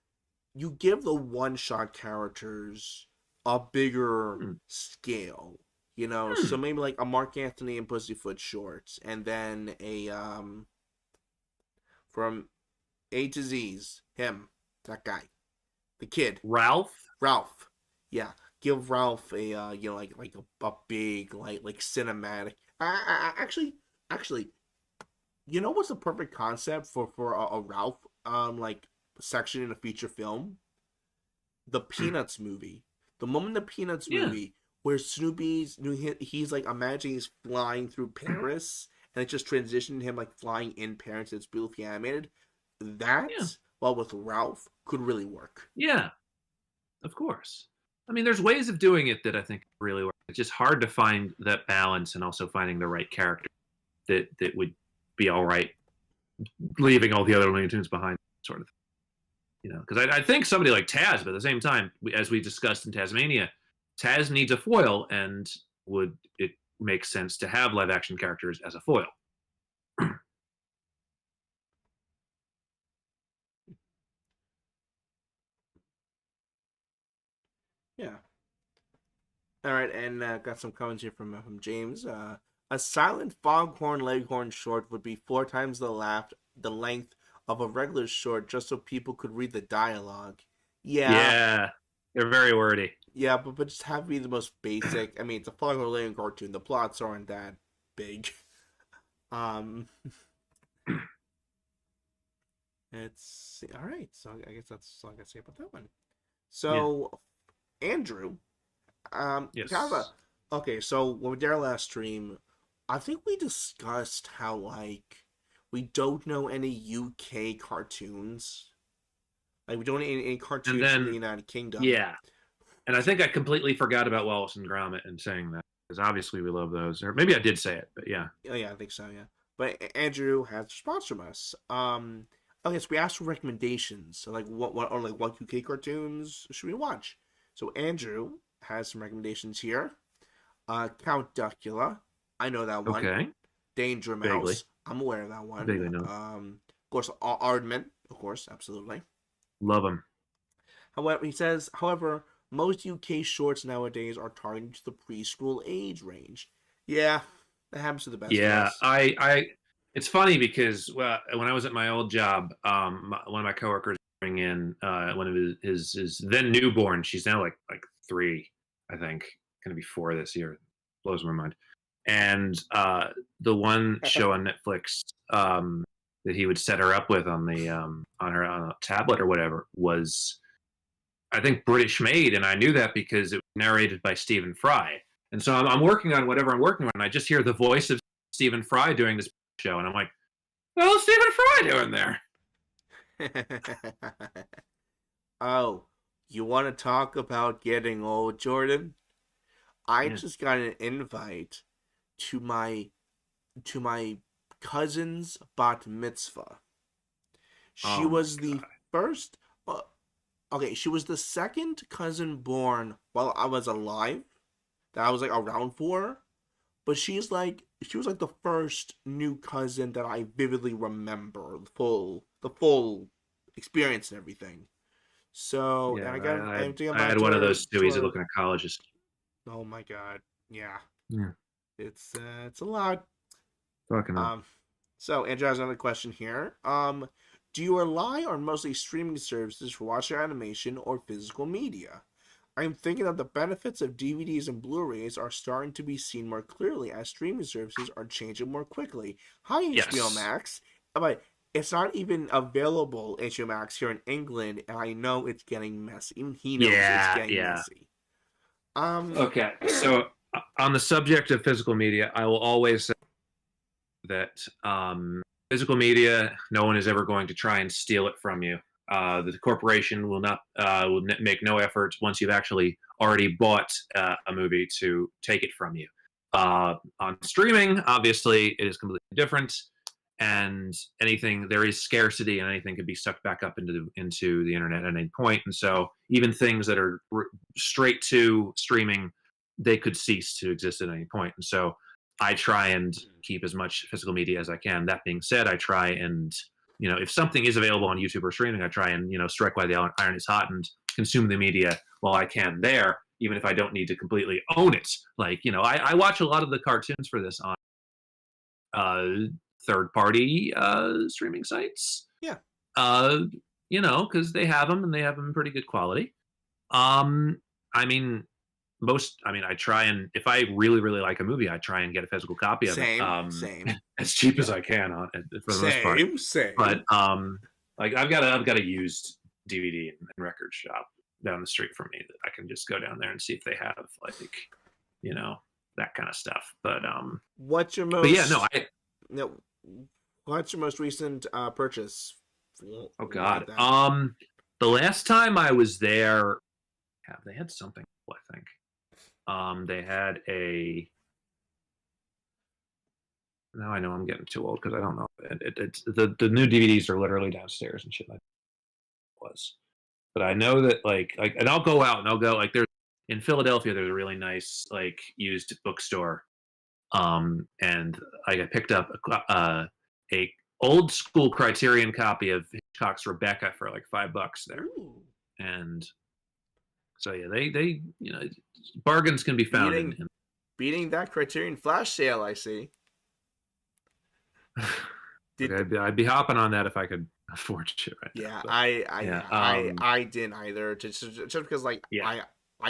you give the one-shot characters a bigger scale, So maybe like a Mark Anthony and Pussyfoot shorts, and then a from A to Z's, him, that guy, the kid, Ralph. Yeah, give Ralph a like a big like cinematic. Actually, what's the perfect concept for a Ralph like section in a feature film? The Peanuts movie. The moment the Peanuts movie where Snoopy's he's like imagining he's flying through Paris and it just transitioned him like flying in Paris. It's beautifully animated. That well with Ralph could really work. Yeah, of course. I mean, there's ways of doing it that I think really work. It's just hard to find that balance and also finding the right character that would be all right, leaving all the other Looney Tunes behind, sort of. Because I think somebody like Taz, but at the same time, as we discussed in Tasmania, Taz needs a foil, and would it make sense to have live action characters as a foil? Yeah. All right, and got some comments here from James. A silent Foghorn Leghorn short would be 4 times the length of a regular short, just so people could read the dialogue. Yeah, they're very wordy. Yeah, but just have it be the most basic. I mean, it's a Foghorn Leghorn cartoon. The plots aren't that big. It's all right. So I guess that's all I gotta say about that one. So, Andrew. Yes. Okay, so when we did our last stream, I think we discussed how like we don't know any UK cartoons. Like we don't know any cartoons from the United Kingdom. Yeah. And I think I completely forgot about Wallace and Gromit and saying that, because obviously we love those. Or maybe I did say it, but yeah. Oh yeah, I think so, yeah. But Andrew has a response from us. Okay, so we asked for recommendations. So like what UK cartoons should we watch? So Andrew has some recommendations here. Count Duckula, I know that one. Okay. Danger Mouse, Vaguely. I'm aware of that one. Vaguely know. Of course, Aardman, of course, absolutely. Love him. However, he says, most UK shorts nowadays are targeted to the preschool age range. Yeah, that happens to the best of us. I it's funny because when I was at my old job, one of my coworkers bring in one of his then newborn. She's now like 3, I think, gonna be 4 this year. Blows my mind. And the one show on Netflix that he would set her up with on a tablet or whatever was, I think, British made, and I knew that because it was narrated by Stephen Fry. And so I'm working on whatever I'm working on, and I just hear the voice of Stephen Fry doing this show, and I'm like, "Well, what's Stephen Fry doing there?" Oh, you want to talk about getting old, Jordan? I just got an invite to my cousin's bat mitzvah. She was the first. Okay, she was the second cousin born while I was alive that I was like around for, but she was like the first new cousin that I vividly remember the full experience and everything. So Yeah, and I had one of those too. He's a looking ecologist. Oh my god, yeah. Yeah. It's a lot. Fucking So Andrew has another question here. Do you rely on mostly streaming services for watching animation or physical media? I'm thinking that the benefits of DVDs and Blu-rays are starting to be seen more clearly as streaming services are changing more quickly. Hi, HBO Max. But it's not even available, HBO Max, here in England, and I know it's getting messy. Even he knows it's getting messy. Okay, so on the subject of physical media, I will always say that physical media, no one is ever going to try and steal it from you. The corporation will not make no efforts once you've actually already bought a movie to take it from you. On streaming, obviously, it is completely different, and there is scarcity, and anything could be sucked back up into the internet at any point. And so, even things that are straight to streaming, they could cease to exist at any point. And so, I try and keep as much physical media as I can. That being said, I try and, if something is available on YouTube or streaming, I try and, strike while the iron is hot and consume the media while I can there, even if I don't need to completely own it. Like, I watch a lot of the cartoons for this on third-party streaming sites. Yeah. Because they have them, and they have them in pretty good quality. I try and, if I really, really like a movie, I try and get a physical copy of it. Same. As cheap as I can for the most part. Same. But I've got a used DVD and record shop down the street from me that I can just go down there and see if they have that kind of stuff. But what's your most? But yeah, what's your most recent purchase? Oh God. The last time I was there, they had something. I think. They had a. Now I know I'm getting too old because I don't know. It's the new DVDs are literally downstairs and shit like that was. But I know that and I'll go out and I'll go there's in Philadelphia there's a really nice used bookstore, and I picked up a old school Criterion copy of Hitchcock's Rebecca for $5 there. Ooh. And so yeah, they bargains can be found beating that Criterion flash sale. I see. I'd be hopping on that if I could afford it right yeah, now. But, I didn't either. Just because I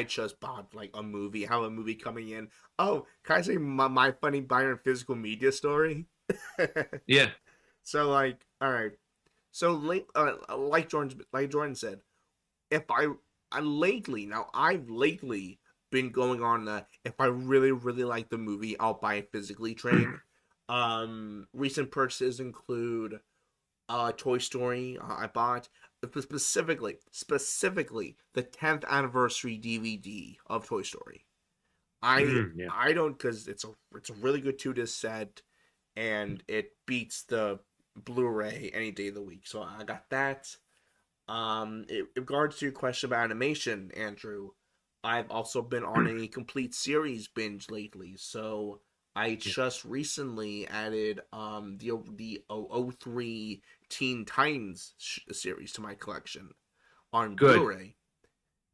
just bought a movie. I have a movie coming in. Oh, can I say my funny Byron physical media story? Yeah. So all right. So like Jordan said, I've lately been going on the if I really, really like the movie, I'll buy it physically train. Recent purchases include Toy Story. I bought specifically the 10th anniversary DVD of Toy Story. I don't, because it's a really good 2-disc set, and it beats the Blu-ray any day of the week. So I got that. In regards to your question about animation, Andrew, I've also been on a complete series binge lately. So I just recently added the 03 Teen Titans series to my collection on Blu-ray,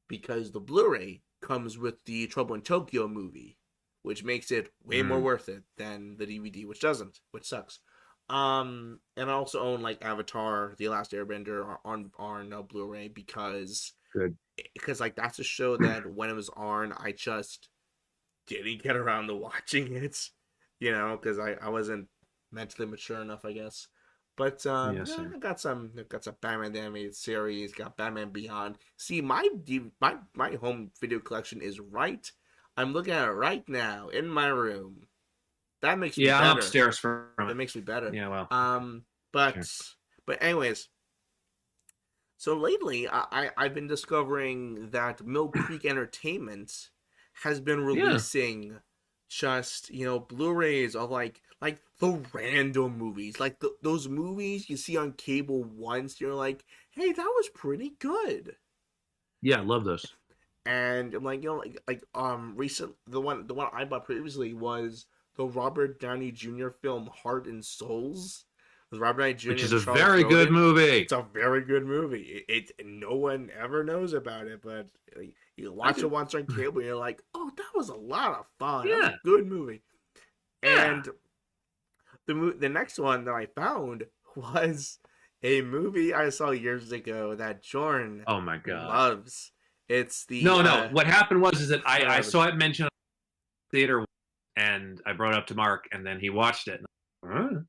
because the Blu-ray comes with the Trouble in Tokyo movie, which makes it way more worth it than the DVD, which sucks. And I also own Avatar: The Last Airbender on Blu-ray because that's a show that when it was on, I just didn't get around to watching it, because I wasn't mentally mature enough, I guess. But I got some Batman the Animated Series, got Batman Beyond. See, my home video collection is right. I'm looking at it right now in my room. That makes me better. I'm upstairs from it. That makes me better. Yeah, well. But anyways, so lately I've been discovering that Mill Creek Entertainment has been releasing just Blu-rays of the random movies, those movies you see on cable once. You're like, hey, that was pretty good. Yeah, I love those. And I'm recent the one I bought previously was the Robert Downey Jr. film Heart and Souls. With Robert Downey Jr. Which is a very good movie. It's a very good movie. No one ever knows about it, but you watch it once on cable, and you're like, oh, that was a lot of fun. Yeah. That was a good movie. Yeah. And the next one that I found was a movie I saw years ago that Jordan Oh my god. loves. It's the No. What happened was is that I whatever. saw it mentioned in the theater, and I brought it up to Mark, and then he watched it. Huh?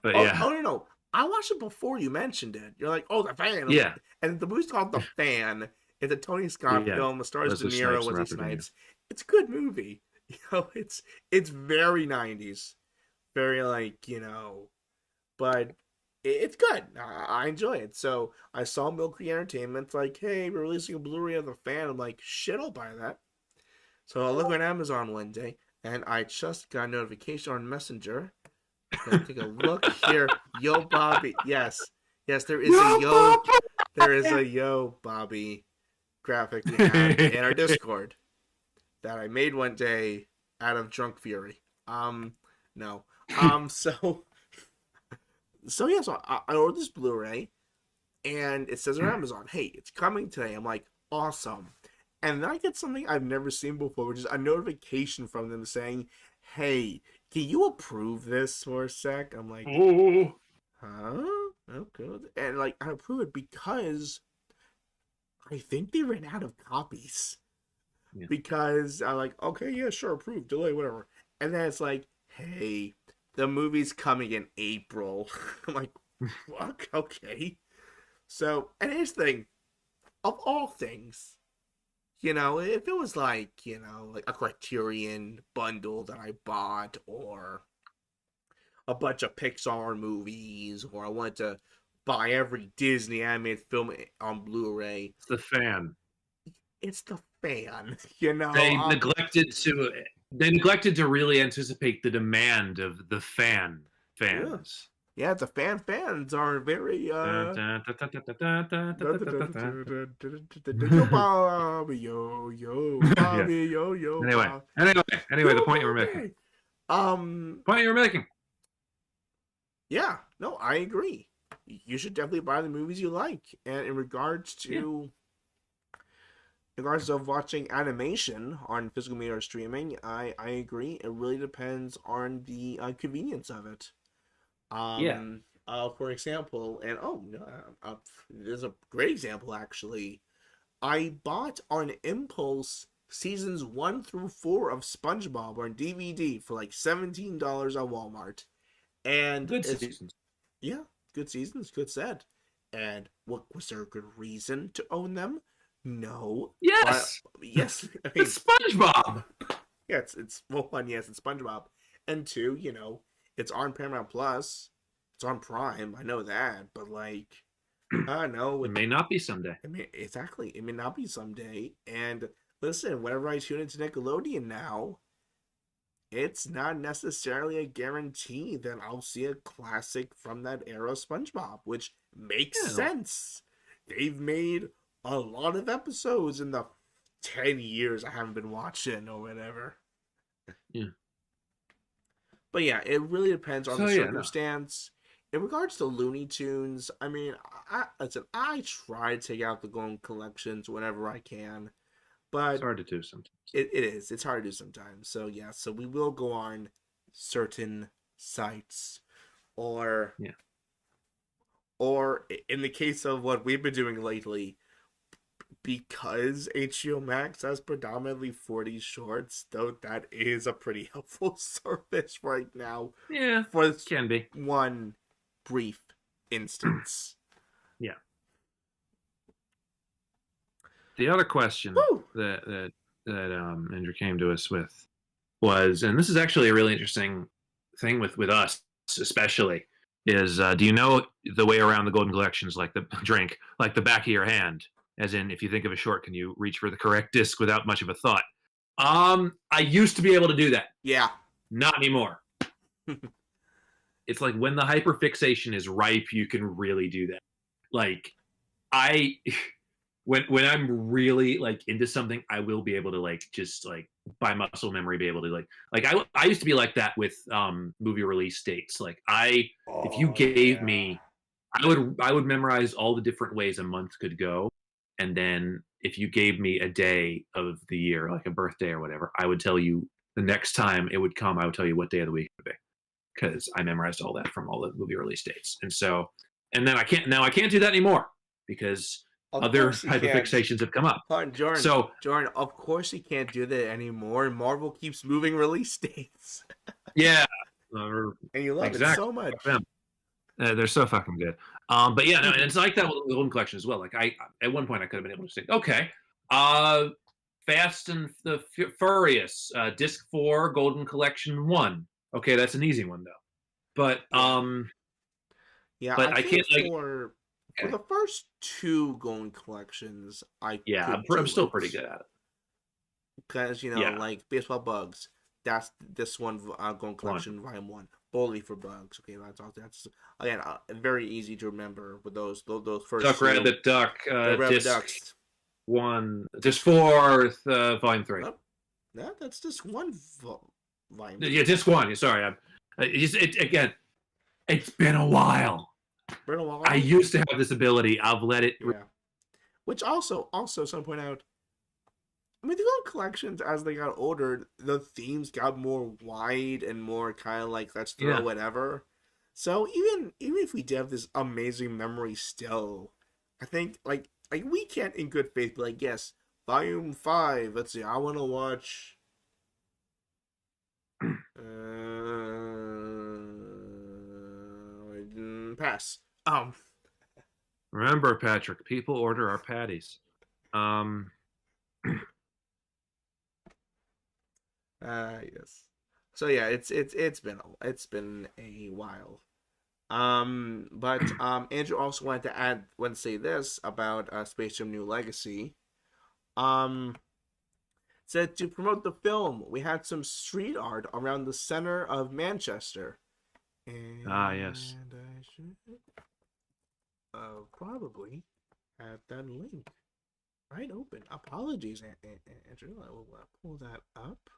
But yeah, no. I watched it before you mentioned it. You're like, oh, The Fan. I'm yeah, like- and the movie's called The Fan. It's a Tony Scott Yeah. film. It stars De Wesley Niro, Snipes, Wesley Robert De Niro. Snipes. It's a good movie. It's very 90s. Very like, but it's good. I enjoy it. So I saw Mill Creek Entertainment like, hey, we're releasing a Blu-ray of The Fan. I'm like, shit, I'll buy that. So I look on Amazon one day, and I just got a notification on Messenger. Gonna take a look here. Yo, Bobby. Yes, there is a yo. There is a yo, Bobby graphic we have in our Discord that I made one day out of drunk fury. No. So yeah. So I ordered this Blu-ray, and it says on Amazon, "Hey, it's coming today." I'm like, awesome. And then I get something I've never seen before, which is a notification from them saying, "Hey, can you approve this for a sec?" I'm like, oh, huh? Okay. And like, I approve it because I think they ran out of copies. Yeah. Because I'm like, okay, yeah, sure, approve, delay, whatever. And then it's like, hey, the movie's coming in April. I'm like, fuck, okay. So, and here's the thing, of all things, if it was like, like a Criterion bundle that I bought, or a bunch of Pixar movies, or I wanted to buy every Disney animated film on Blu-ray. it's The Fan. It's The Fan, They neglected to really anticipate the demand of the fans. Yeah, the fans are very yo Bobby, yo Bobby, yo Anyway, the point you were making. Yeah, no, I agree. You should definitely buy the movies you like. And in regards to watching animation on physical media or streaming, I agree. It really depends on the convenience of it. For example, and there's a great example actually. I bought on impulse seasons 1 through 4 of SpongeBob on DVD for like $17 at Walmart. And Good seasons. Yeah, good seasons, good set. And what was there a good reason to own them? No. Yes. Yes. I mean, It's SpongeBob. Yeah, it's well, one, yes, it's SpongeBob, and two, it's on Paramount Plus, it's on Prime. I know that, but like, I don't know. It may not be someday. I mean, exactly. It may not be someday. And listen, whenever I tune into Nickelodeon now, it's not necessarily a guarantee that I'll see a classic from that era of SpongeBob, which makes sense. They've made a lot of episodes in the 10 years I haven't been watching or whatever. Yeah. But yeah, it really depends on the circumstance. In regards to Looney Tunes, I mean, I try to take out the Golden Collections whenever I can, but it's hard to do sometimes. It is. It's hard to do sometimes. So yeah, so we will go on certain sites, or in the case of what we've been doing lately, because HBO Max has predominantly 40 shorts, though that is a pretty helpful service right now. Yeah, for can be one brief instance. Yeah. The other question that Andrew came to us with was, and this is actually a really interesting thing with us especially, is do you know the way around the Golden Collections, like the drink, like the back of your hand? As in, if you think of a short, can you reach for the correct disc without much of a thought? I used to be able to do that. Yeah. Not anymore. It's like when the hyperfixation is ripe, you can really do that. Like, when I'm really like into something, I will be able to like just like by muscle memory be able to like I used to be like that with movie release dates. Like if you gave me, I would memorize all the different ways a month could go. And then if you gave me a day of the year, like a birthday or whatever, I would tell you the next time it would come, I would tell you what day of the week it would be, because I memorized all that from all the movie release dates. And so and then I can't do that anymore because other hyperfixations have come up. Jordan, of course he can't do that anymore. Marvel keeps moving release dates. Yeah, and you love it so much. They're so fucking good. But yeah, no, and it's like that with the Golden Collection as well. Like I, at one point, I could have been able to say, okay, Fast and the Furious, Disc 4, Golden Collection 1. Okay, that's an easy one though. But yeah, but I can't for the first 2 Golden Collections, I'm still pretty good at it. Because like Baseball Bugs, that's this one Golden Collection Volume 1. Bully for Bugs. Okay, that's again very easy to remember with those first. Duck Rabbit Duck. Disc 1, Disc 4, Volume 3. No, that's just one volume. Yeah, Disc 1. Sorry, again. It's been a while. I used to have this ability. I've let it. Yeah. Which also, some point out. I mean, the Golden Collections, as they got older, the themes got more wide and more kind of like let's throw whatever. So even if we did have this amazing memory still, I think like we can't in good faith be like, yes, Volume 5. Let's see. I want to watch. Pass. Remember, Patrick, people order our patties. Yes. So yeah, it's been a while. But Andrew also wanted to say this about Space Jam: New Legacy. Said to promote the film, we had some street art around the center of Manchester. And yes. I should probably have that link right open. Apologies, Andrew. I will pull that up.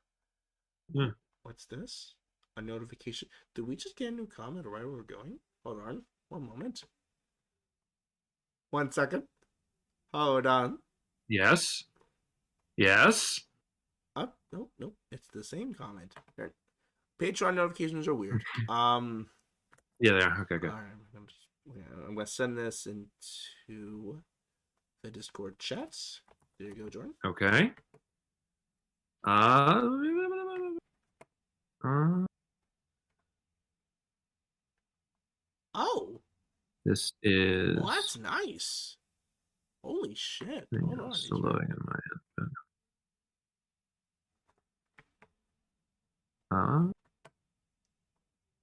What's this? A notification. Did we just get a new comment or where we're going? Hold on. One moment. 1 second. Hold on. Yes. Up. Nope. It's the same comment. Patreon notifications are weird. Yeah, they are. Okay, good. All right, I'm gonna send this into the Discord chats. There you go, Jordan. Okay. Oh. This is. Well, that's nice. Holy shit! Hold on. Still loading in my head.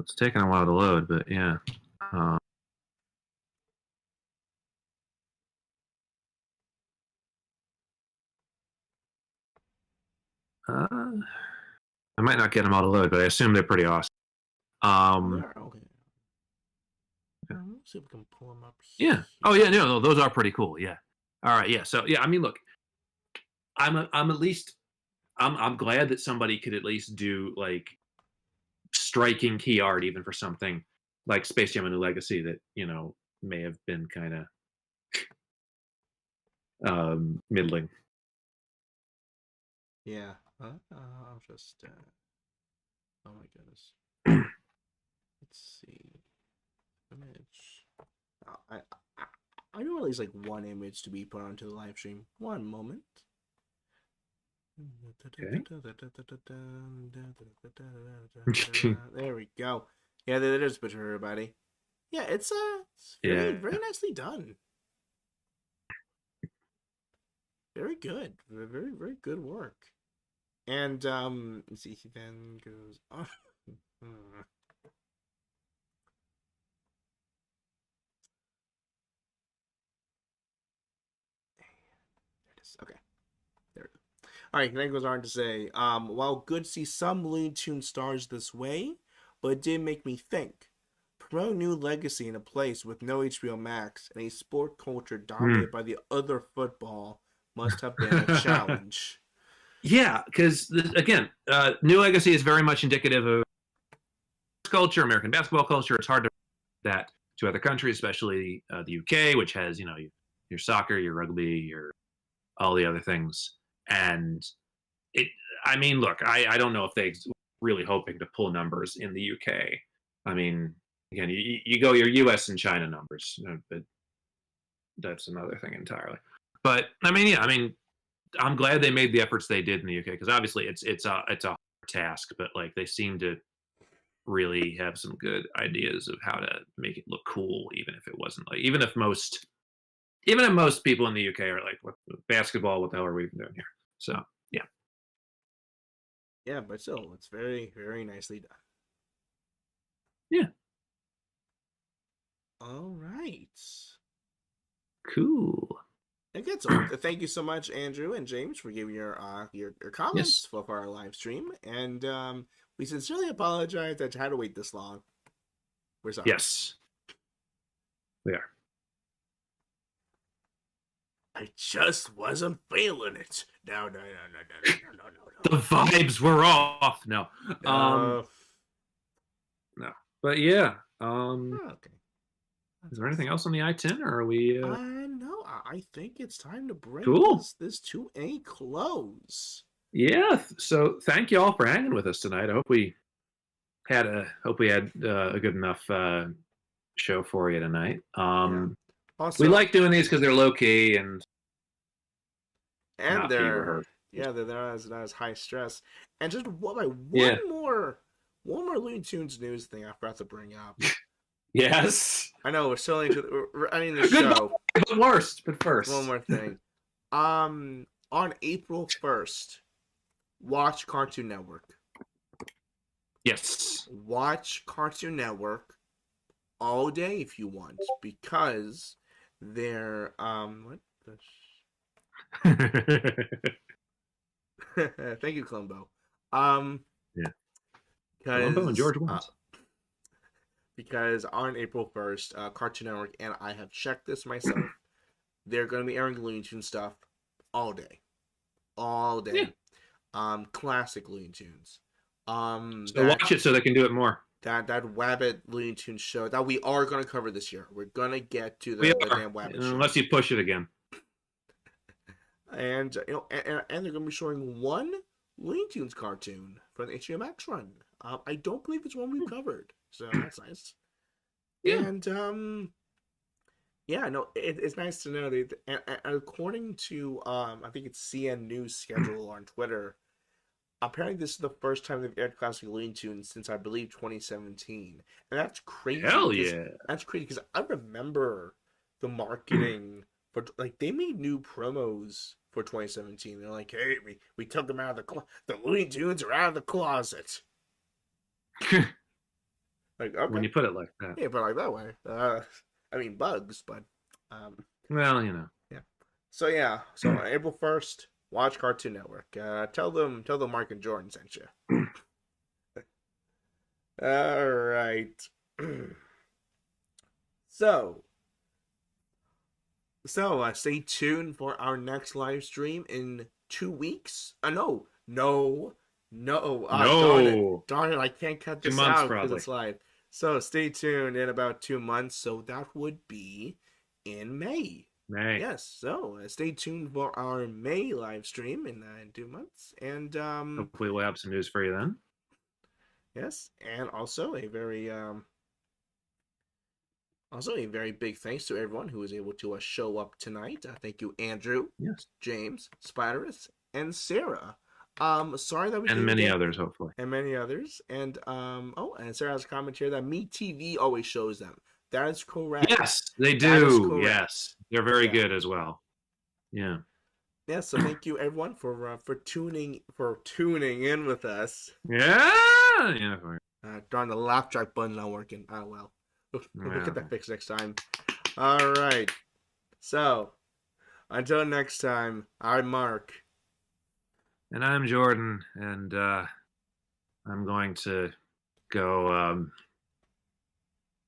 It's taking a while to load, but yeah. I might not get them all to load, but I assume they're pretty awesome. Okay. Let's see if we can pull them up. Yeah. Oh yeah, no, those are pretty cool. Yeah. All right. Yeah. So yeah, I mean, look, I'm at least I'm glad that somebody could at least do like striking key art even for something like Space Jam: A New Legacy that may have been kind of middling. Yeah. I'll just. Oh my goodness. Let's see. Image. I know at least like one image to be put onto the live stream. One moment. Okay. There we go. Yeah, there is a picture of everybody. Yeah, it's very nicely done. Very good. Very, very good work. And let's see, he then goes on. Okay. There we go. Alright, then goes on to say, while good to see some Looney Tunes stars this way, but it did make me think. Promote New Legacy in a place with no HBO Max and a sport culture dominated by the other football must have been a challenge. Yeah, because again, New Legacy is very much indicative of culture, American basketball culture. It's hard to that to other countries, especially the UK, which has your soccer, your rugby, your all the other things. And I mean, look, I don't know if they really hoping to pull numbers in the UK. I mean, again, you go your U.S. and China numbers, but that's another thing entirely. But I mean, yeah, I mean, I'm glad they made the efforts they did in the UK because obviously it's a hard task, but like they seem to really have some good ideas of how to make it look cool, even if it wasn't like even if most people in the UK are like, what basketball, what the hell are we even doing here? So yeah. Yeah, but still, it's very, very nicely done. Yeah. All right. Cool. Again, so thank you so much, Andrew and James, for giving your comments for our live stream, and we sincerely apologize that you had to wait this long. We're sorry. Yes, we are. I just wasn't feeling it. No. The vibes were off. No. No. But yeah. Okay. Is there anything else on the I-10, or are we? No, I think it's time to bring this to a close. Yeah. So thank you all for hanging with us tonight. I hope we had a good enough show for you tonight. Also, we like doing these because they're low key and they're not as high stress. And just one more Looney Tunes news thing I forgot to bring up. Yes. I know we're ending the show. But first. One more thing. On April 1st, watch Cartoon Network. Yes. Watch Cartoon Network all day if you want, because they're what the thank you, Columbo. Yeah. Columbo and George Wants. Because on April 1st, Cartoon Network, and I have checked this myself, they're going to be airing Looney Tunes stuff all day. All day. Yeah. Classic Looney Tunes. So watch it so they can do it more. That Wabbit Looney Tunes show that we are going to cover this year. We're going to get to the damn Wabbit show. Unless you push it again. And, and they're going to be showing one Looney Tunes cartoon for the HBO Max run. I don't believe it's one we've covered. So that's nice. Yeah. And it's nice to know that. And according to I think it's CN News schedule on Twitter, apparently this is the first time they've aired classic Looney Tunes since I believe 2017, and that's crazy. Hell yeah, that's crazy because I remember the marketing for like they made new promos for 2017. They're like, hey, we took them out of the Looney Tunes are out of the closet. Like, okay. When you put it like that. Yeah, but like that way. I mean, bugs, but... well, you know. Yeah. So, yeah. So, on April 1st, watch Cartoon Network. Tell them Mark and Jordan sent you. All right. So, stay tuned for our next live stream in 2 weeks. No. Darn it, I can't cut this out because it's live. So stay tuned in about 2 months. So that would be in May. Yes. So stay tuned for our May live stream in 2 months. And hopefully we'll have some news for you then. Yes. And also a very big thanks to everyone who was able to show up tonight. Thank you, Andrew, James, Spiderus, and Sarah. Sorry that we and many others, hopefully. And many others. And and Sarah has a comment here that MeTV always shows them. That is correct. Yes, they do. Yes. They're very good as well. Yeah. Yeah, so thank you everyone for tuning in with us. Yeah. Darn, the laugh track button's not working. Oh well. We'll get that fixed next time. All right. So, until next time, I'm Mark. And I'm Jordan, and I'm going to go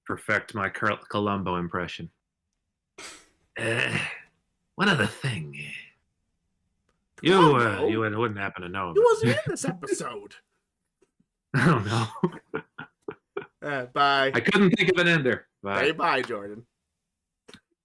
perfect my Columbo impression. One other thing. You wouldn't happen to know. He wasn't in this episode. Oh, no. Bye. I couldn't think of an ender. Bye. Bye, Jordan.